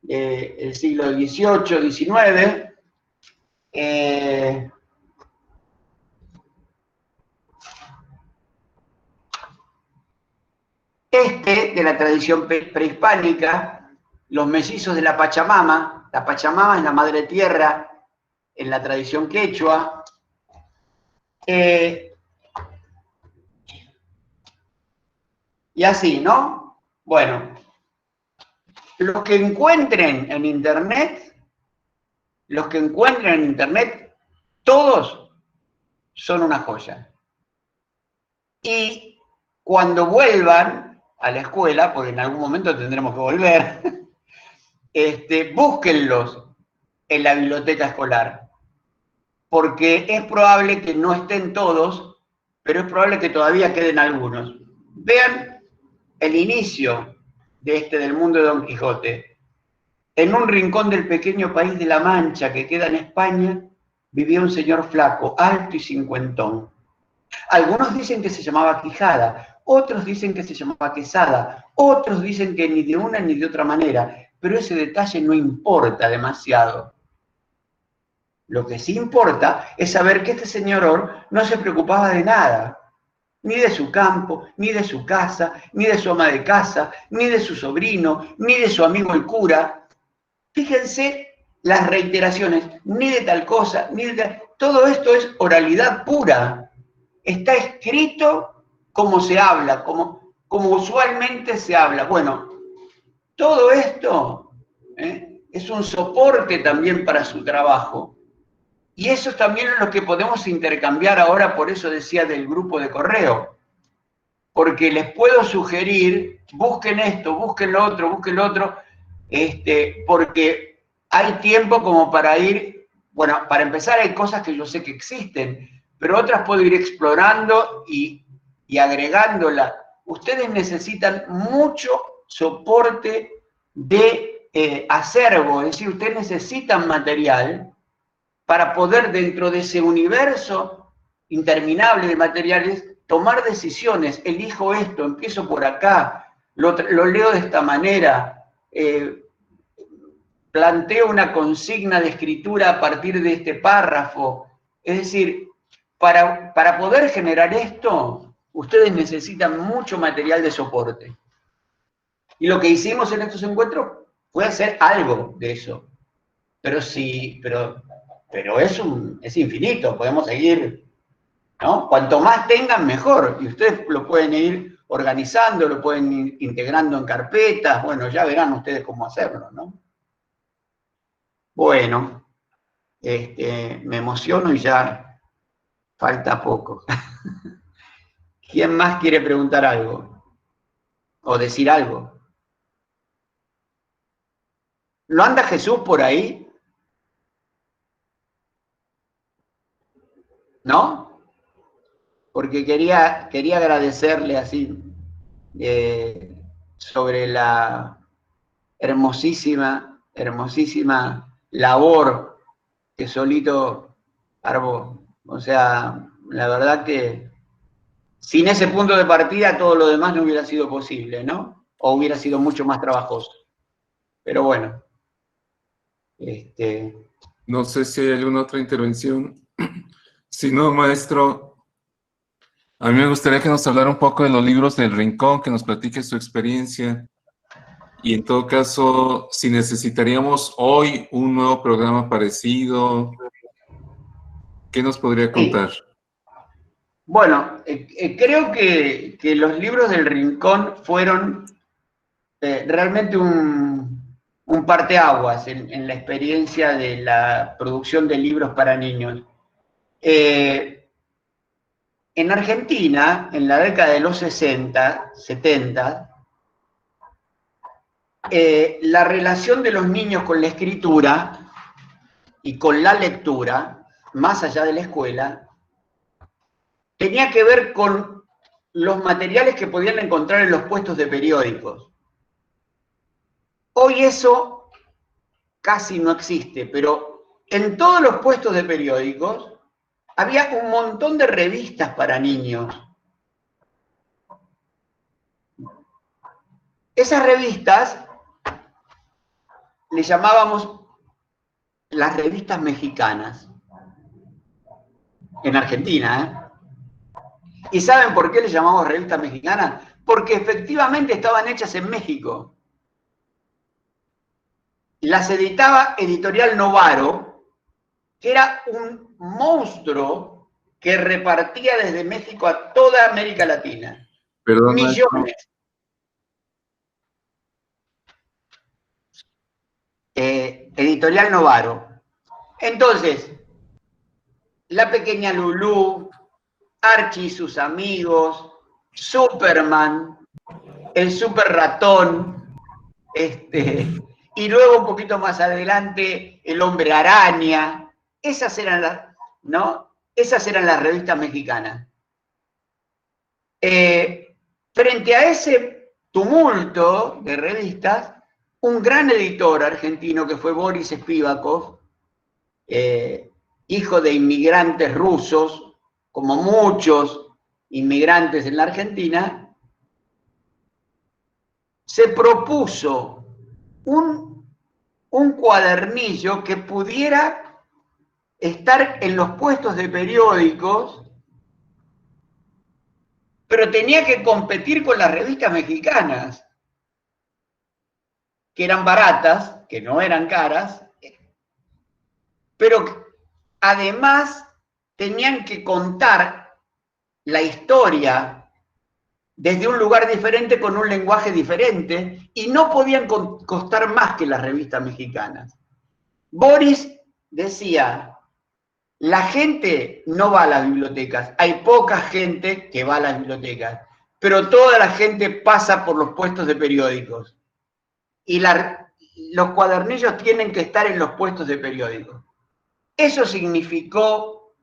del siglo XVIII, XIX. Este, de la tradición prehispánica, Los mellizos de la Pachamama. La Pachamama es la madre tierra en la tradición quechua. Y así, ¿no? Bueno, los que encuentren en internet, todos son una joya. Y cuando vuelvan a la escuela, porque en algún momento tendremos que volver, búsquenlos en la biblioteca escolar, porque es probable que no estén todos, pero es probable que todavía queden algunos. Vean el inicio del mundo de Don Quijote. En un rincón del pequeño país de La Mancha, que queda en España, vivía un señor flaco, alto y cincuentón. Algunos dicen que se llamaba Quijada, otros dicen que se llamaba Quesada, otros dicen que ni de una ni de otra manera, pero ese detalle no importa demasiado. Lo que sí importa es saber que este señor no se preocupaba de nada, ni de su campo, ni de su casa, ni de su ama de casa, ni de su sobrino, ni de su amigo el cura. Fíjense las reiteraciones, ni de tal cosa, ni de tal... Todo esto es oralidad pura. Está escrito como se habla, como usualmente se habla. Bueno, todo esto es un soporte también para su trabajo. Y eso también es lo que podemos intercambiar ahora, por eso decía del grupo de correo. Porque les puedo sugerir, busquen esto, busquen lo otro, porque hay tiempo como para ir, bueno, para empezar hay cosas que yo sé que existen, pero otras puedo ir explorando y agregándolas. Ustedes necesitan mucho soporte de acervo, es decir, ustedes necesitan material para poder, dentro de ese universo interminable de materiales, tomar decisiones. Elijo esto, empiezo por acá, lo leo de esta manera, planteo una consigna de escritura a partir de este párrafo. Es decir, para poder generar esto, ustedes necesitan mucho material de soporte. Y lo que hicimos en estos encuentros fue hacer algo de eso. Pero sí, pero es infinito, podemos seguir, ¿no? Cuanto más tengan, mejor. Y ustedes lo pueden ir organizando, lo pueden ir integrando en carpetas. Bueno, ya verán ustedes cómo hacerlo, ¿no? Bueno, me emociono y ya falta poco. ¿Quién más quiere preguntar algo? ¿O decir algo? ¿No anda Jesús por ahí? ¿No? Porque quería agradecerle así sobre la hermosísima labor que solito armó. O sea, la verdad que sin ese punto de partida todo lo demás no hubiera sido posible, ¿no? O hubiera sido mucho más trabajoso. Pero bueno. No sé si hay alguna otra intervención. Si no, maestro, a mí me gustaría que nos hablara un poco de los libros del Rincón, que nos platique su experiencia. Y en todo caso, si necesitaríamos hoy un nuevo programa parecido, ¿qué nos podría contar? Bueno, creo que los libros del Rincón fueron realmente un parteaguas en la experiencia de la producción de libros para niños. En Argentina, en la década de los 60, 70, la relación de los niños con la escritura y con la lectura, más allá de la escuela, tenía que ver con los materiales que podían encontrar en los puestos de periódicos. Hoy eso casi no existe, pero en todos los puestos de periódicos había un montón de revistas para niños. Esas revistas le llamábamos las revistas mexicanas, en Argentina, ¿Y saben por qué le llamamos revistas mexicanas? Porque efectivamente estaban hechas en México. Las editaba Editorial Novaro, que era un monstruo que repartía desde México a toda América Latina. Perdón, millones. Editorial Novaro. Entonces, La Pequeña Lulú, Archie y sus amigos, Superman, el Super Ratón, y luego un poquito más adelante, El Hombre Araña. Esas eran las, ¿no? Esas eran las revistas mexicanas. Frente a ese tumulto de revistas, un gran editor argentino que fue Boris Spivakov, hijo de inmigrantes rusos, como muchos inmigrantes en la Argentina, se propuso un cuadernillo que pudiera estar en los puestos de periódicos, pero tenía que competir con las revistas mexicanas, que eran baratas, que no eran caras, pero además tenían que contar la historia desde un lugar diferente, con un lenguaje diferente, y no podían costar más que las revistas mexicanas. Boris decía, la gente no va a las bibliotecas, hay poca gente que va a las bibliotecas, pero toda la gente pasa por los puestos de periódicos. Y los cuadernillos tienen que estar en los puestos de periódicos. Eso significó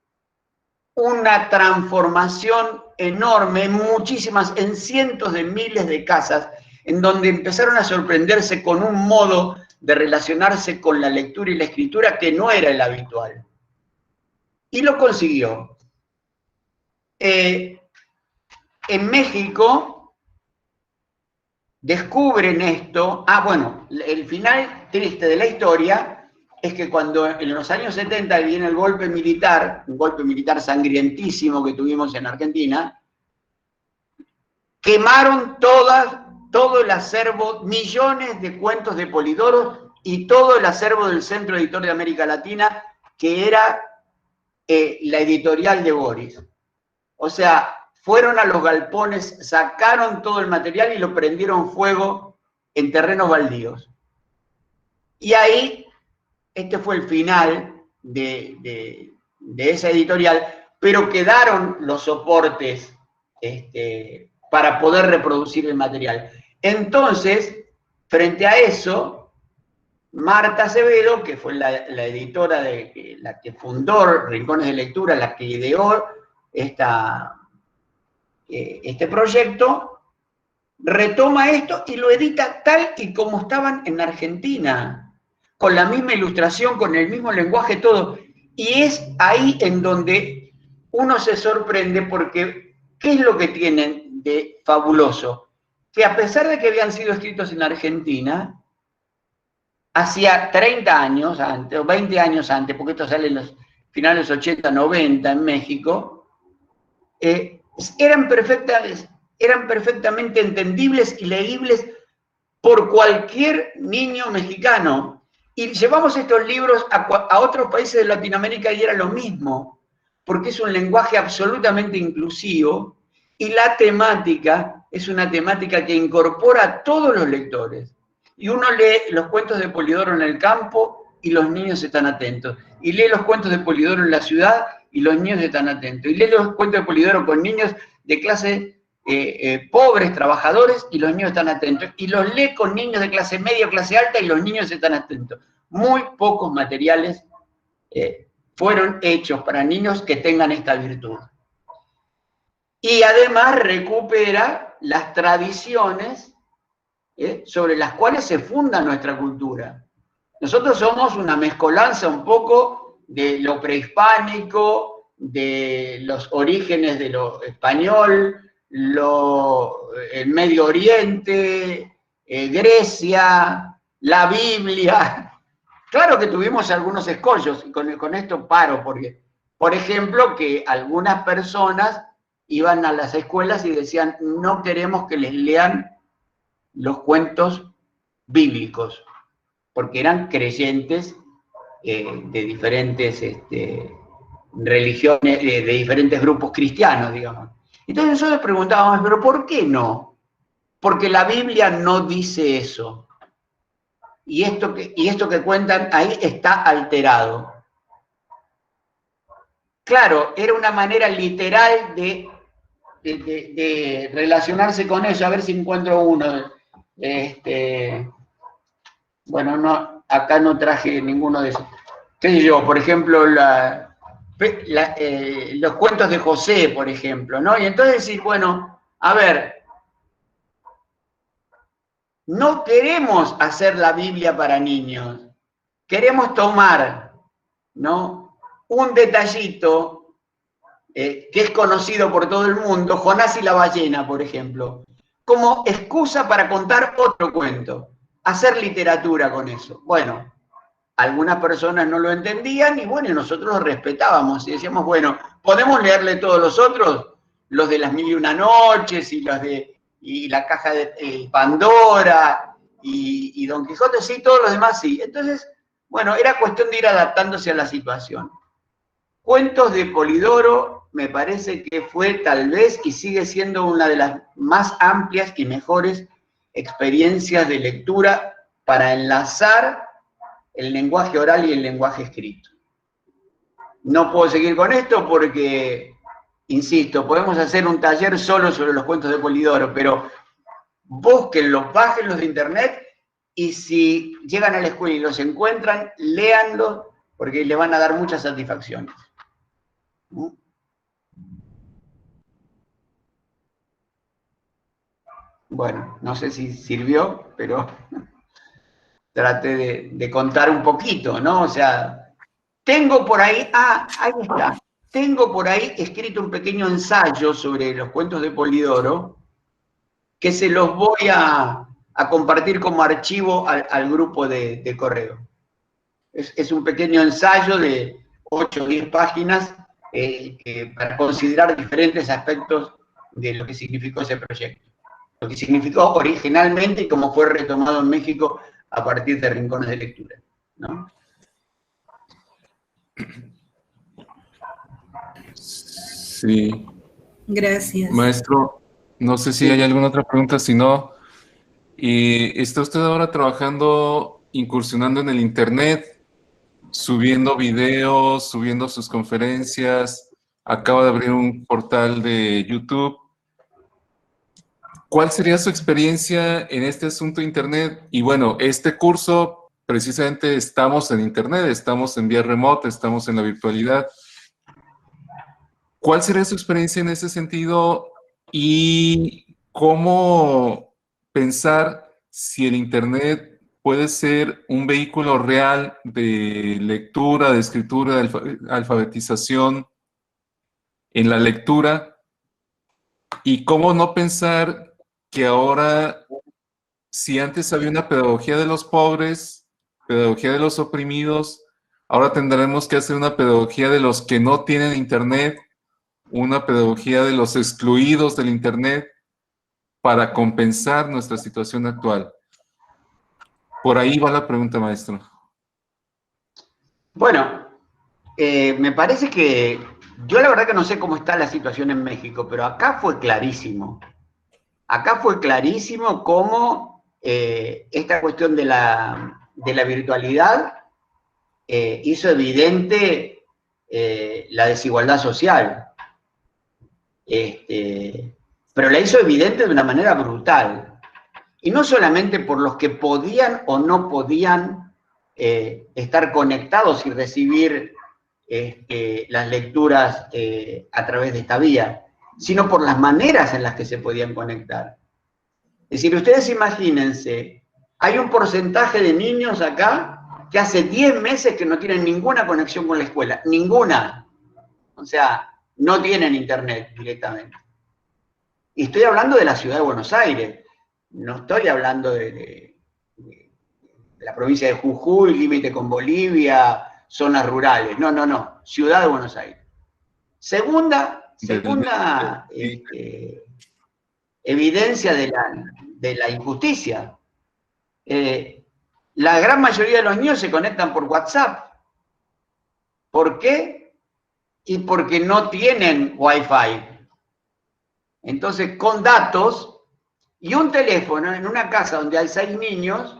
una transformación enorme en cientos de miles de casas, en donde empezaron a sorprenderse con un modo de relacionarse con la lectura y la escritura que no era el habitual. Y lo consiguió. En México descubren esto. Bueno, el final triste de la historia es que cuando en los años 70 viene el golpe militar, un golpe militar sangrientísimo que tuvimos en Argentina, quemaron todo el acervo, millones de cuentos de Polidoro y todo el acervo del Centro Editor de América Latina, que era la editorial de Boris. O sea, fueron a los galpones, sacaron todo el material y lo prendieron fuego en terrenos baldíos. Y ahí, este fue el final de esa editorial, pero quedaron los soportes para poder reproducir el material. Entonces, frente a eso, Marta Acevedo, que fue la editora, la que fundó Rincones de Lectura, la que ideó este proyecto, retoma esto y lo edita tal y como estaban en Argentina, con la misma ilustración, con el mismo lenguaje, todo. Y es ahí en donde uno se sorprende porque, ¿qué es lo que tienen de fabuloso? Que a pesar de que habían sido escritos en Argentina, hacía 30 años antes, o 20 años antes, porque esto sale en los finales 80, 90 en México, eran perfectamente entendibles y leíbles por cualquier niño mexicano. Y llevamos estos libros a otros países de Latinoamérica y era lo mismo, porque es un lenguaje absolutamente inclusivo y la temática es una temática que incorpora a todos los lectores. Y uno lee los cuentos de Polidoro en el campo y los niños están atentos. Y lee los cuentos de Polidoro en la ciudad y los niños están atentos. Y lee los cuentos de Polidoro con niños de clase pobres, trabajadores, y los niños están atentos. Y los lee con niños de clase media o clase alta y los niños están atentos. Muy pocos materiales fueron hechos para niños que tengan esta virtud. Y además recupera las tradiciones sobre las cuales se funda nuestra cultura. Nosotros somos una mezcolanza un poco de lo prehispánico, de los orígenes de lo español, el Medio Oriente, Grecia, la Biblia. Claro que tuvimos algunos escollos, y con esto paro, porque, por ejemplo, que algunas personas iban a las escuelas y decían, no queremos que les lean los cuentos bíblicos, porque eran creyentes de diferentes religiones, de diferentes grupos cristianos, digamos. Entonces nosotros preguntábamos, ¿pero por qué no? Porque la Biblia no dice eso. Y esto que cuentan ahí está alterado. Claro, era una manera literal de relacionarse con eso, a ver si encuentro uno. Bueno, no, acá no traje ninguno de esos. ¿Qué sé yo? Por ejemplo, los cuentos de José, por ejemplo, ¿no? Y entonces decir, bueno, a ver, no queremos hacer la Biblia para niños, queremos tomar, ¿no?, un detallito que es conocido por todo el mundo, Jonás y la ballena, por ejemplo, como excusa para contar otro cuento, hacer literatura con eso. Bueno, algunas personas no lo entendían y bueno, nosotros lo respetábamos y decíamos, bueno, ¿podemos leerle todos los otros? Los de las 1001 noches y la caja de Pandora y Don Quijote, sí, todos los demás sí. Entonces, bueno, era cuestión de ir adaptándose a la situación. Cuentos de Polidoro me parece que fue tal vez y sigue siendo una de las más amplias y mejores experiencias de lectura para enlazar el lenguaje oral y el lenguaje escrito. No puedo seguir con esto porque, insisto, podemos hacer un taller solo sobre los cuentos de Polidoro, pero búsquenlos, bájenlos de internet y si llegan a la escuela y los encuentran, léanlos porque les van a dar muchas satisfacciones. Bueno, no sé si sirvió, pero traté de contar un poquito, ¿no? O sea, tengo por ahí, ahí está, tengo por ahí escrito un pequeño ensayo sobre los cuentos de Polidoro, que se los voy a compartir como archivo al grupo de correo. Es un pequeño ensayo de 8 o 10 páginas para considerar diferentes aspectos de lo que significó ese proyecto. Lo que significó originalmente y cómo fue retomado en México a partir de Rincones de Lectura, ¿no? Sí. Gracias. Maestro, no sé si hay alguna otra pregunta, si no, ¿está usted ahora trabajando, incursionando en el Internet, subiendo videos, subiendo sus conferencias, acaba de abrir un portal de YouTube. ¿Cuál sería su experiencia en este asunto de Internet? Y bueno, este curso, precisamente estamos en Internet, estamos en vía remota, estamos en la virtualidad. ¿Cuál sería su experiencia en ese sentido? Y cómo pensar si el Internet puede ser un vehículo real de lectura, de escritura, de alfabetización en la lectura, y cómo no pensar que ahora, si antes había una pedagogía de los pobres, pedagogía de los oprimidos, ahora tendremos que hacer una pedagogía de los que no tienen Internet, una pedagogía de los excluidos del Internet para compensar nuestra situación actual. Por ahí va la pregunta, maestro. Bueno, me parece que yo la verdad que no sé cómo está la situación en México, pero acá fue clarísimo. Acá fue clarísimo cómo esta cuestión de la virtualidad hizo evidente la desigualdad social. Pero la hizo evidente de una manera brutal. Y no solamente por los que podían o no podían estar conectados y recibir las lecturas a través de esta vía, sino por las maneras en las que se podían conectar. Es decir, ustedes imagínense, hay un porcentaje de niños acá que hace 10 meses que no tienen ninguna conexión con la escuela, ninguna. O sea, no tienen Internet directamente. Y estoy hablando de la ciudad de Buenos Aires, no estoy hablando de la provincia de Jujuy, límite con Bolivia, zonas rurales, no, ciudad de Buenos Aires. Segunda evidencia de la injusticia. La gran mayoría de los niños se conectan por WhatsApp. ¿Por qué? Y porque no tienen Wi-Fi. Entonces, con datos y un teléfono, en una casa donde hay 6 niños,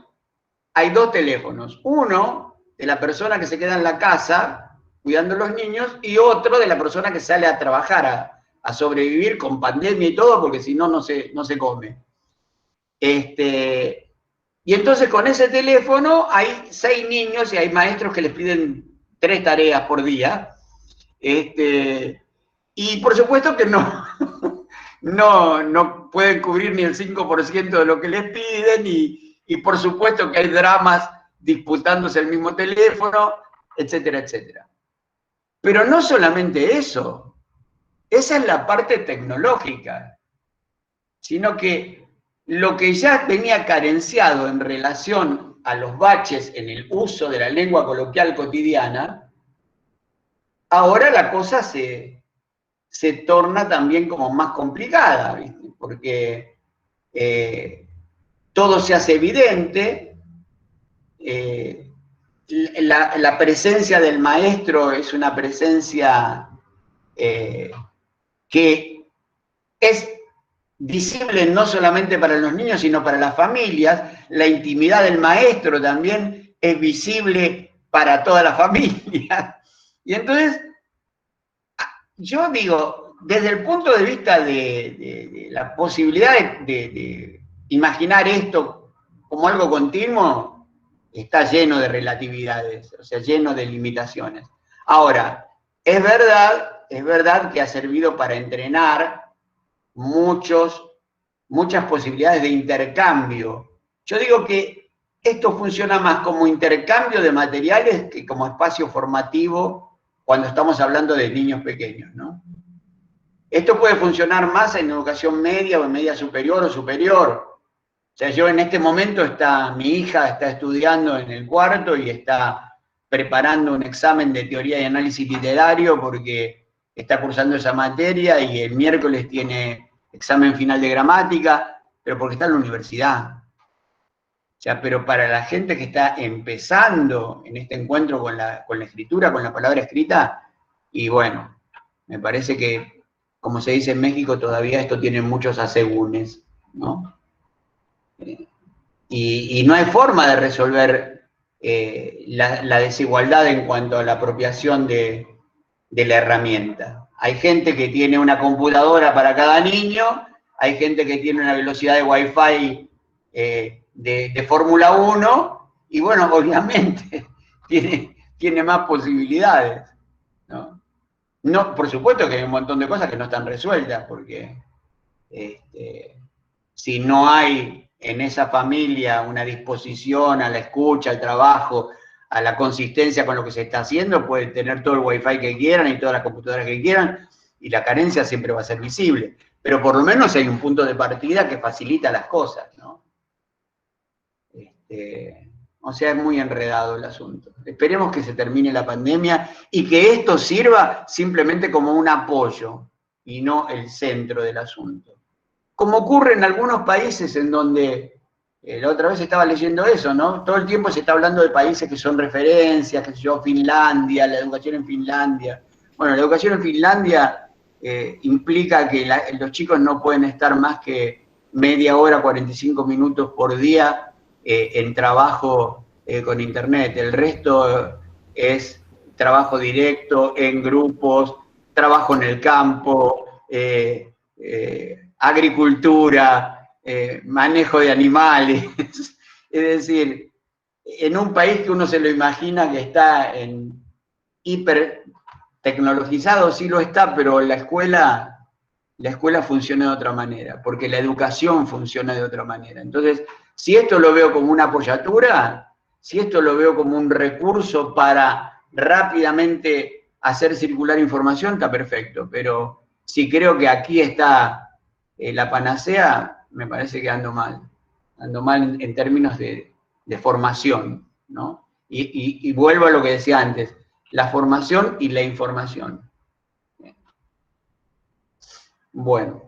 hay 2 teléfonos. Uno de la persona que se queda en la casa cuidando a los niños, y otro de la persona que sale a trabajar, a sobrevivir con pandemia y todo, porque si no, no se come. Y entonces con ese teléfono hay 6 niños y hay maestros que les piden 3 tareas por día. Y por supuesto que no pueden cubrir ni el 5% de lo que les piden, y por supuesto que hay dramas disputándose el mismo teléfono, etcétera, etcétera. Pero no solamente eso, esa es la parte tecnológica, sino que lo que ya venía carenciado en relación a los baches en el uso de la lengua coloquial cotidiana, ahora la cosa se torna también como más complicada, ¿viste? Porque todo se hace evidente, la presencia del maestro es una presencia que es visible no solamente para los niños, sino para las familias. La intimidad del maestro también es visible para toda la familia. Y entonces, yo digo, desde el punto de vista de la posibilidad de imaginar esto como algo continuo, está lleno de relatividades, o sea, lleno de limitaciones. Ahora, es verdad que ha servido para entrenar muchas posibilidades de intercambio. Yo digo que esto funciona más como intercambio de materiales que como espacio formativo cuando estamos hablando de niños pequeños, ¿no? Esto puede funcionar más en educación media o en media superior o superior. O sea, yo en este momento mi hija está estudiando en el cuarto y está preparando un examen de teoría y análisis literario porque está cursando esa materia, y el miércoles tiene examen final de gramática, pero porque está en la universidad. O sea, pero para la gente que está empezando en este encuentro con la escritura, con la palabra escrita, y bueno, me parece que, como se dice en México, todavía esto tiene muchos asegúnes, ¿no? Y no hay forma de resolver la desigualdad en cuanto a la apropiación de la herramienta. hay gente que tiene una computadora para cada niño, hay gente que tiene una velocidad de Wi-Fi de Fórmula 1, y bueno, obviamente tiene más posibilidades, ¿no? No, por supuesto que hay un montón de cosas que no están resueltas, porque si no hay en esa familia una disposición a la escucha, al trabajo, a la consistencia con lo que se está haciendo, pueden tener todo el wifi que quieran y todas las computadoras que quieran, y la carencia siempre va a ser visible. Pero por lo menos hay un punto de partida que facilita las cosas, ¿no? O sea, es muy enredado el asunto. Esperemos que se termine la pandemia y que esto sirva simplemente como un apoyo y no el centro del asunto. Como ocurre en algunos países en donde, la otra vez estaba leyendo eso, ¿no? Todo el tiempo se está hablando de países que son referencias, qué sé yo, Finlandia, la educación en Finlandia. Bueno, la educación en Finlandia implica que los chicos no pueden estar más que media hora, 45 minutos por día en trabajo con internet. El resto es trabajo directo, en grupos, trabajo en el campo, agricultura, manejo de animales. Es decir, en un país que uno se lo imagina que está en hiper tecnologizado, sí lo está, pero la escuela funciona de otra manera, porque la educación funciona de otra manera. Entonces, si esto lo veo como una apoyatura, si esto lo veo como un recurso para rápidamente hacer circular información, está perfecto, pero si creo que aquí está la panacea, me parece que ando mal en términos de formación, ¿no? Y vuelvo a lo que decía antes, la formación y la información. Bueno.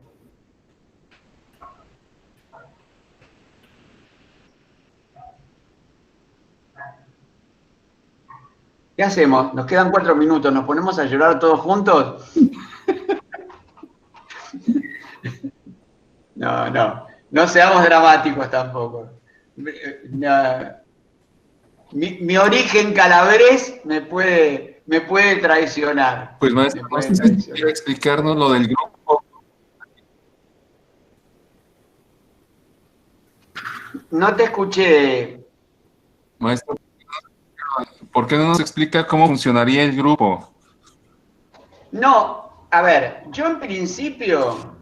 ¿Qué hacemos? Nos quedan 4 minutos, ¿nos ponemos a llorar todos juntos? No seamos dramáticos tampoco. Mi origen calabrés me puede traicionar. Pues maestro, no sé si quiere explicarnos lo del grupo. No te escuché. Maestro, ¿por qué no nos explica cómo funcionaría el grupo? No, a ver, yo en principio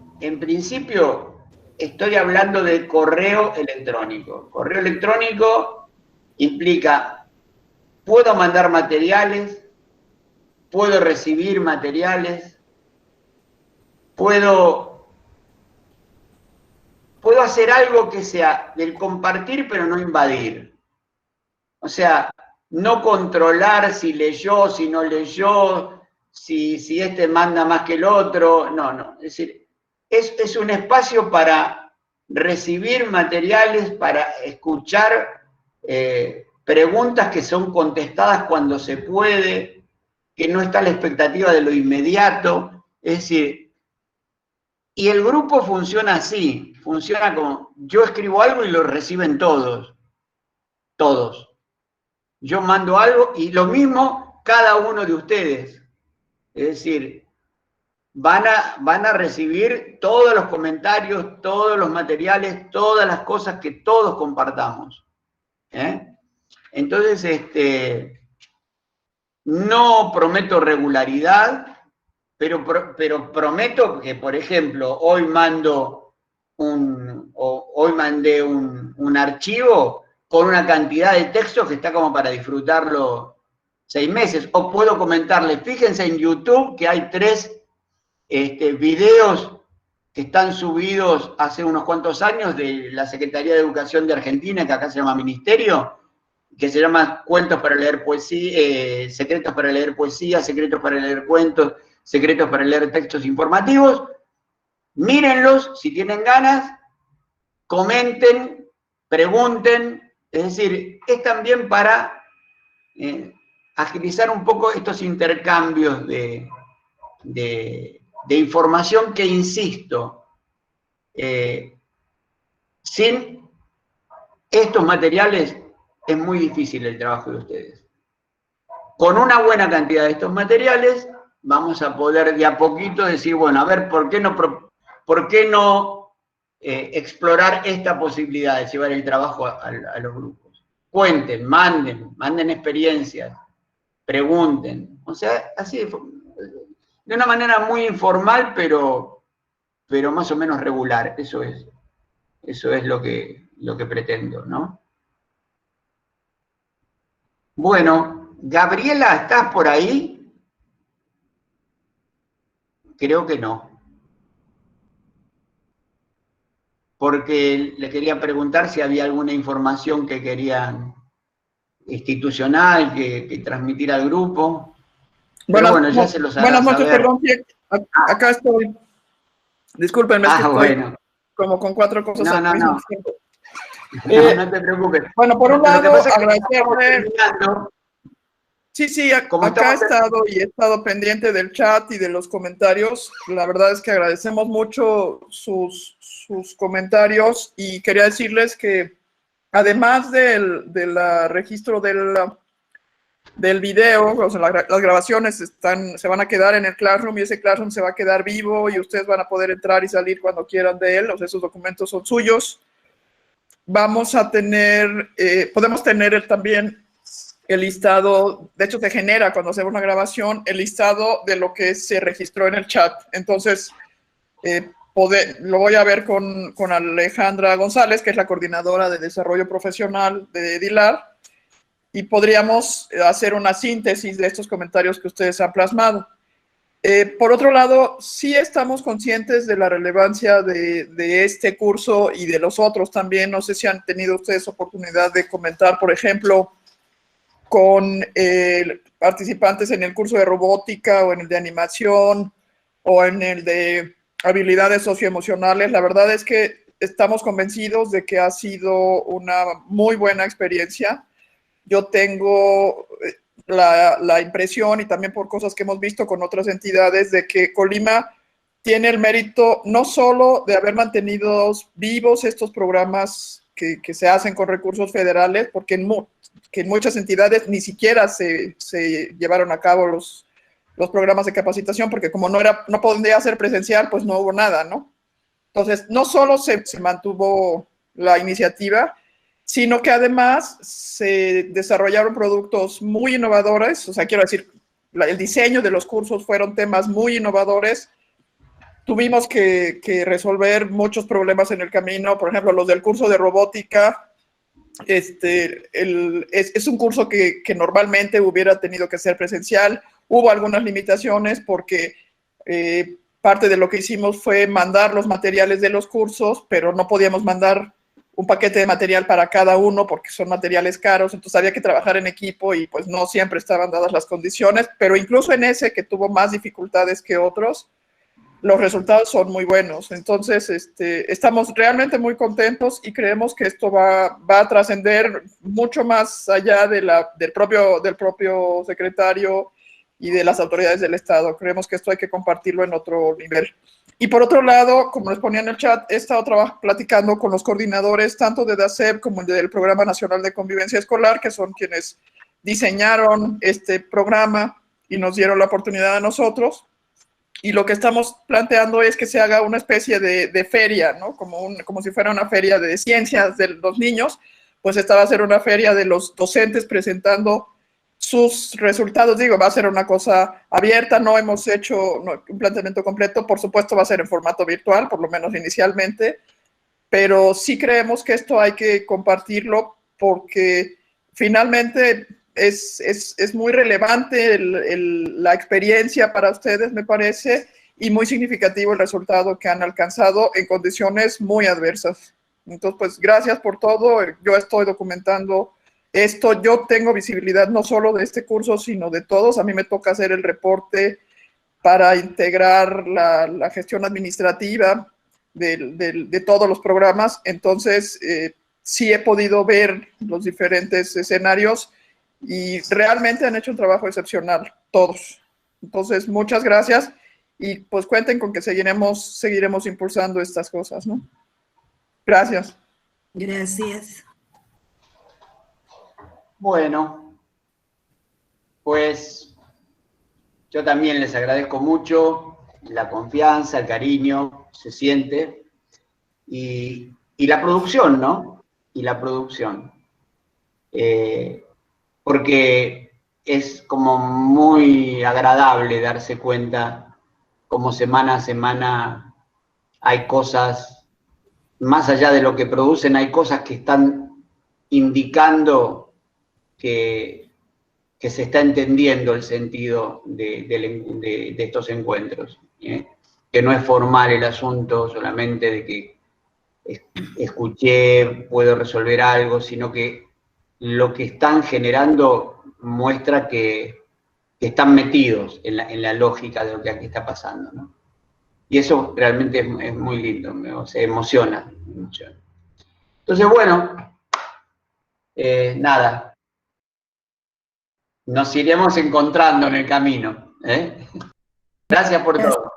estoy hablando de correo electrónico. Correo electrónico implica, puedo mandar materiales, puedo recibir materiales, puedo hacer algo que sea del compartir pero no invadir. O sea, no controlar si leyó, si no leyó, si este manda más que el otro, no. Es decir, es un espacio para recibir materiales, para escuchar preguntas que son contestadas cuando se puede, que no está a la expectativa de lo inmediato. Es decir, y el grupo funciona así, funciona como, yo escribo algo y lo reciben todos. Yo mando algo y lo mismo cada uno de ustedes. Es decir, van a recibir todos los comentarios, todos los materiales, todas las cosas que todos compartamos. Entonces, no prometo regularidad, pero prometo que, por ejemplo, hoy mandé un archivo con una cantidad de textos que está como para disfrutarlo 6 meses. O puedo comentarles, fíjense en YouTube que hay 3 videos que están subidos hace unos cuantos años de la Secretaría de Educación de Argentina, que acá se llama Ministerio, que se llama Cuentos para leer poesía, Secretos para leer poesía, Secretos para leer cuentos, Secretos para leer textos informativos. Mírenlos si tienen ganas, comenten, pregunten. Es decir, es también para agilizar un poco estos intercambios de información que, insisto, sin estos materiales es muy difícil el trabajo de ustedes. Con una buena cantidad de estos materiales vamos a poder de a poquito decir, bueno, a ver, ¿por qué no explorar esta posibilidad de llevar el trabajo a los grupos? Cuenten, manden experiencias, pregunten. O sea, así de una manera muy informal, pero más o menos regular. Eso es lo que pretendo, ¿no? Bueno, Gabriela, ¿estás por ahí? Creo que no. Porque le quería preguntar si había alguna información que querían institucional que transmitir al grupo. Pero bueno, ya se los hará buenas noches, saber. perdón, acá estoy. Discúlpenme, es que estoy bueno. como con 4 cosas al mismo tiempo. No te preocupes. Bueno, por un lado, agradecerle. Sí, acá he estado y he estado pendiente del chat y de los comentarios. La verdad es que agradecemos mucho sus comentarios y quería decirles que además del registro del video, o sea, las grabaciones se van a quedar en el Classroom y ese Classroom se va a quedar vivo y ustedes van a poder entrar y salir cuando quieran de él. O sea, esos documentos son suyos. Vamos a tener, podemos tener también el listado, de hecho se genera cuando hacemos una grabación, el listado de lo que se registró en el chat. Entonces, lo voy a ver con Alejandra González, que es la coordinadora de desarrollo profesional de DILAR, y podríamos hacer una síntesis de estos comentarios que ustedes han plasmado. Por otro lado, sí estamos conscientes de la relevancia de este curso y de los otros también. No sé si han tenido ustedes oportunidad de comentar, por ejemplo, con participantes en el curso de robótica o en el de animación o en el de habilidades socioemocionales. La verdad es que estamos convencidos de que ha sido una muy buena experiencia. Yo tengo la impresión, y también por cosas que hemos visto con otras entidades, de que Colima tiene el mérito no solo de haber mantenido vivos estos programas que se hacen con recursos federales, porque en muchas entidades ni siquiera se llevaron a cabo los programas de capacitación, porque como no podía ser presencial, pues no hubo nada, ¿no? Entonces, no solo se mantuvo la iniciativa, sino que además se desarrollaron productos muy innovadores. O sea, quiero decir, el diseño de los cursos fueron temas muy innovadores. Tuvimos que resolver muchos problemas en el camino, por ejemplo, los del curso de robótica. Es un curso que normalmente hubiera tenido que ser presencial. Hubo algunas limitaciones porque parte de lo que hicimos fue mandar los materiales de los cursos, pero no podíamos mandar un paquete de material para cada uno porque son materiales caros, entonces había que trabajar en equipo y pues no siempre estaban dadas las condiciones, pero incluso en ese que tuvo más dificultades que otros, los resultados son muy buenos. Entonces, estamos realmente muy contentos y creemos que esto va a trascender mucho más allá del propio secretario y de las autoridades del Estado. Creemos que esto hay que compartirlo en otro nivel. Y por otro lado, como les ponía en el chat, he estado platicando con los coordinadores tanto de DACEP como del Programa Nacional de Convivencia Escolar, que son quienes diseñaron este programa y nos dieron la oportunidad a nosotros. Y lo que estamos planteando es que se haga una especie de feria, ¿no? Como si fuera una feria de ciencias de los niños, pues esta va a ser una feria de los docentes presentando sus resultados. Digo, va a ser una cosa abierta, no hemos hecho un planteamiento completo, por supuesto va a ser en formato virtual, por lo menos inicialmente, pero sí creemos que esto hay que compartirlo porque finalmente es muy relevante la experiencia para ustedes, me parece, y muy significativo el resultado que han alcanzado en condiciones muy adversas. Entonces, pues, gracias por todo. Yo estoy documentando esto. Yo tengo visibilidad no solo de este curso, sino de todos. A mí me toca hacer el reporte para integrar la gestión administrativa de todos los programas. Entonces, sí he podido ver los diferentes escenarios y realmente han hecho un trabajo excepcional, todos. Entonces, muchas gracias y pues cuenten con que seguiremos impulsando estas cosas, ¿no? Gracias. Gracias. Bueno, pues Yo también les agradezco mucho la confianza, el cariño, se siente, y la producción, ¿no? Y la producción. Porque es como muy agradable darse cuenta como semana a semana hay cosas, más allá de lo que producen, hay cosas que están indicando que se está entendiendo el sentido de estos encuentros, que no es formal el asunto solamente de que escuché, puedo resolver algo, sino que lo que están generando muestra que están metidos en la lógica de lo que aquí está pasando, ¿no? Y eso realmente es muy lindo, se emociona mucho. Entonces, bueno, nada, nos iremos encontrando en el camino. Gracias por todo.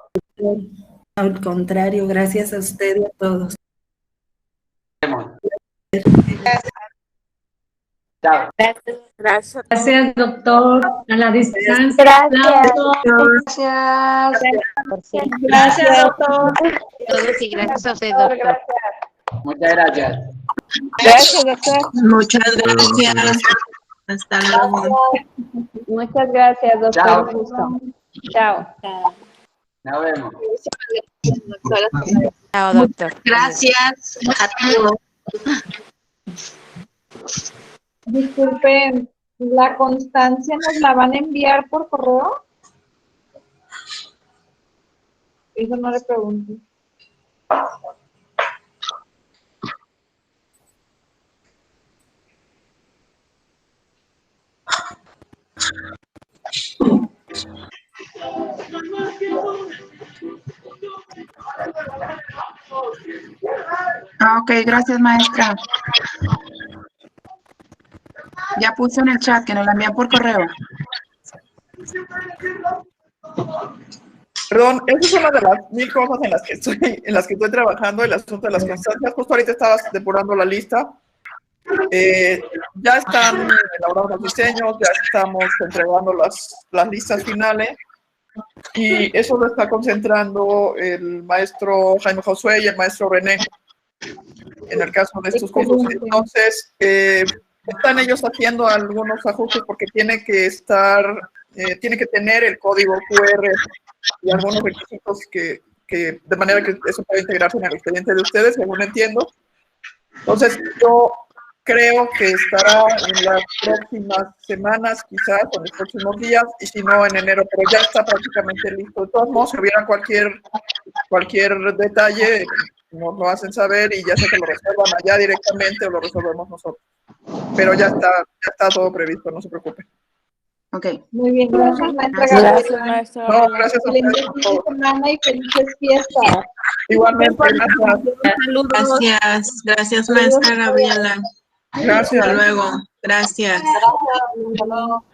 Al contrario, gracias a usted y a todos. Chao. Gracias. Gracias, doctor. A la distancia. Gracias, doctor. Todos y gracias a usted, doctor. Muchas gracias. Gracias, doctor. Muchas gracias. Hasta luego. Muchas gracias, doctor. Chao. Un gusto. Chao. Nos vemos. Chao, doctor. Gracias a todos. Disculpen, ¿la constancia nos la van a enviar por correo? Eso no le pregunto. Ok, gracias, maestra. Ya puse en el chat que nos la envían por correo. Perdón, esa es una de las 1000 cosas en las que estoy trabajando, el asunto de las constancias. Justo ahorita estabas depurando la lista. Ya están elaborados los diseños, ya estamos entregando las listas finales, y eso lo está concentrando el maestro Jaime Josué y el maestro René en el caso de estos cursos. Entonces, están ellos haciendo algunos ajustes porque tiene que tener el código QR y algunos requisitos que de manera que eso pueda integrarse en el expediente de ustedes, según entiendo. Entonces, yo creo que estará en las próximas semanas, quizás, o en los próximos días, y si no, en enero, pero ya está prácticamente listo. De todos modos, si hubiera cualquier detalle, nos lo hacen saber y ya sea que lo resuelvan allá directamente o lo resolvemos nosotros. Pero ya está todo previsto, no se preocupe. Ok. Muy bien, gracias, maestra. Gracias, maestra. No, gracias a ustedes por Feliz todo. semana y felices fiestas. Igualmente, gracias. Gracias. Gracias, maestra Gabriela. Gracias. Hasta luego. Gracias. Hasta luego.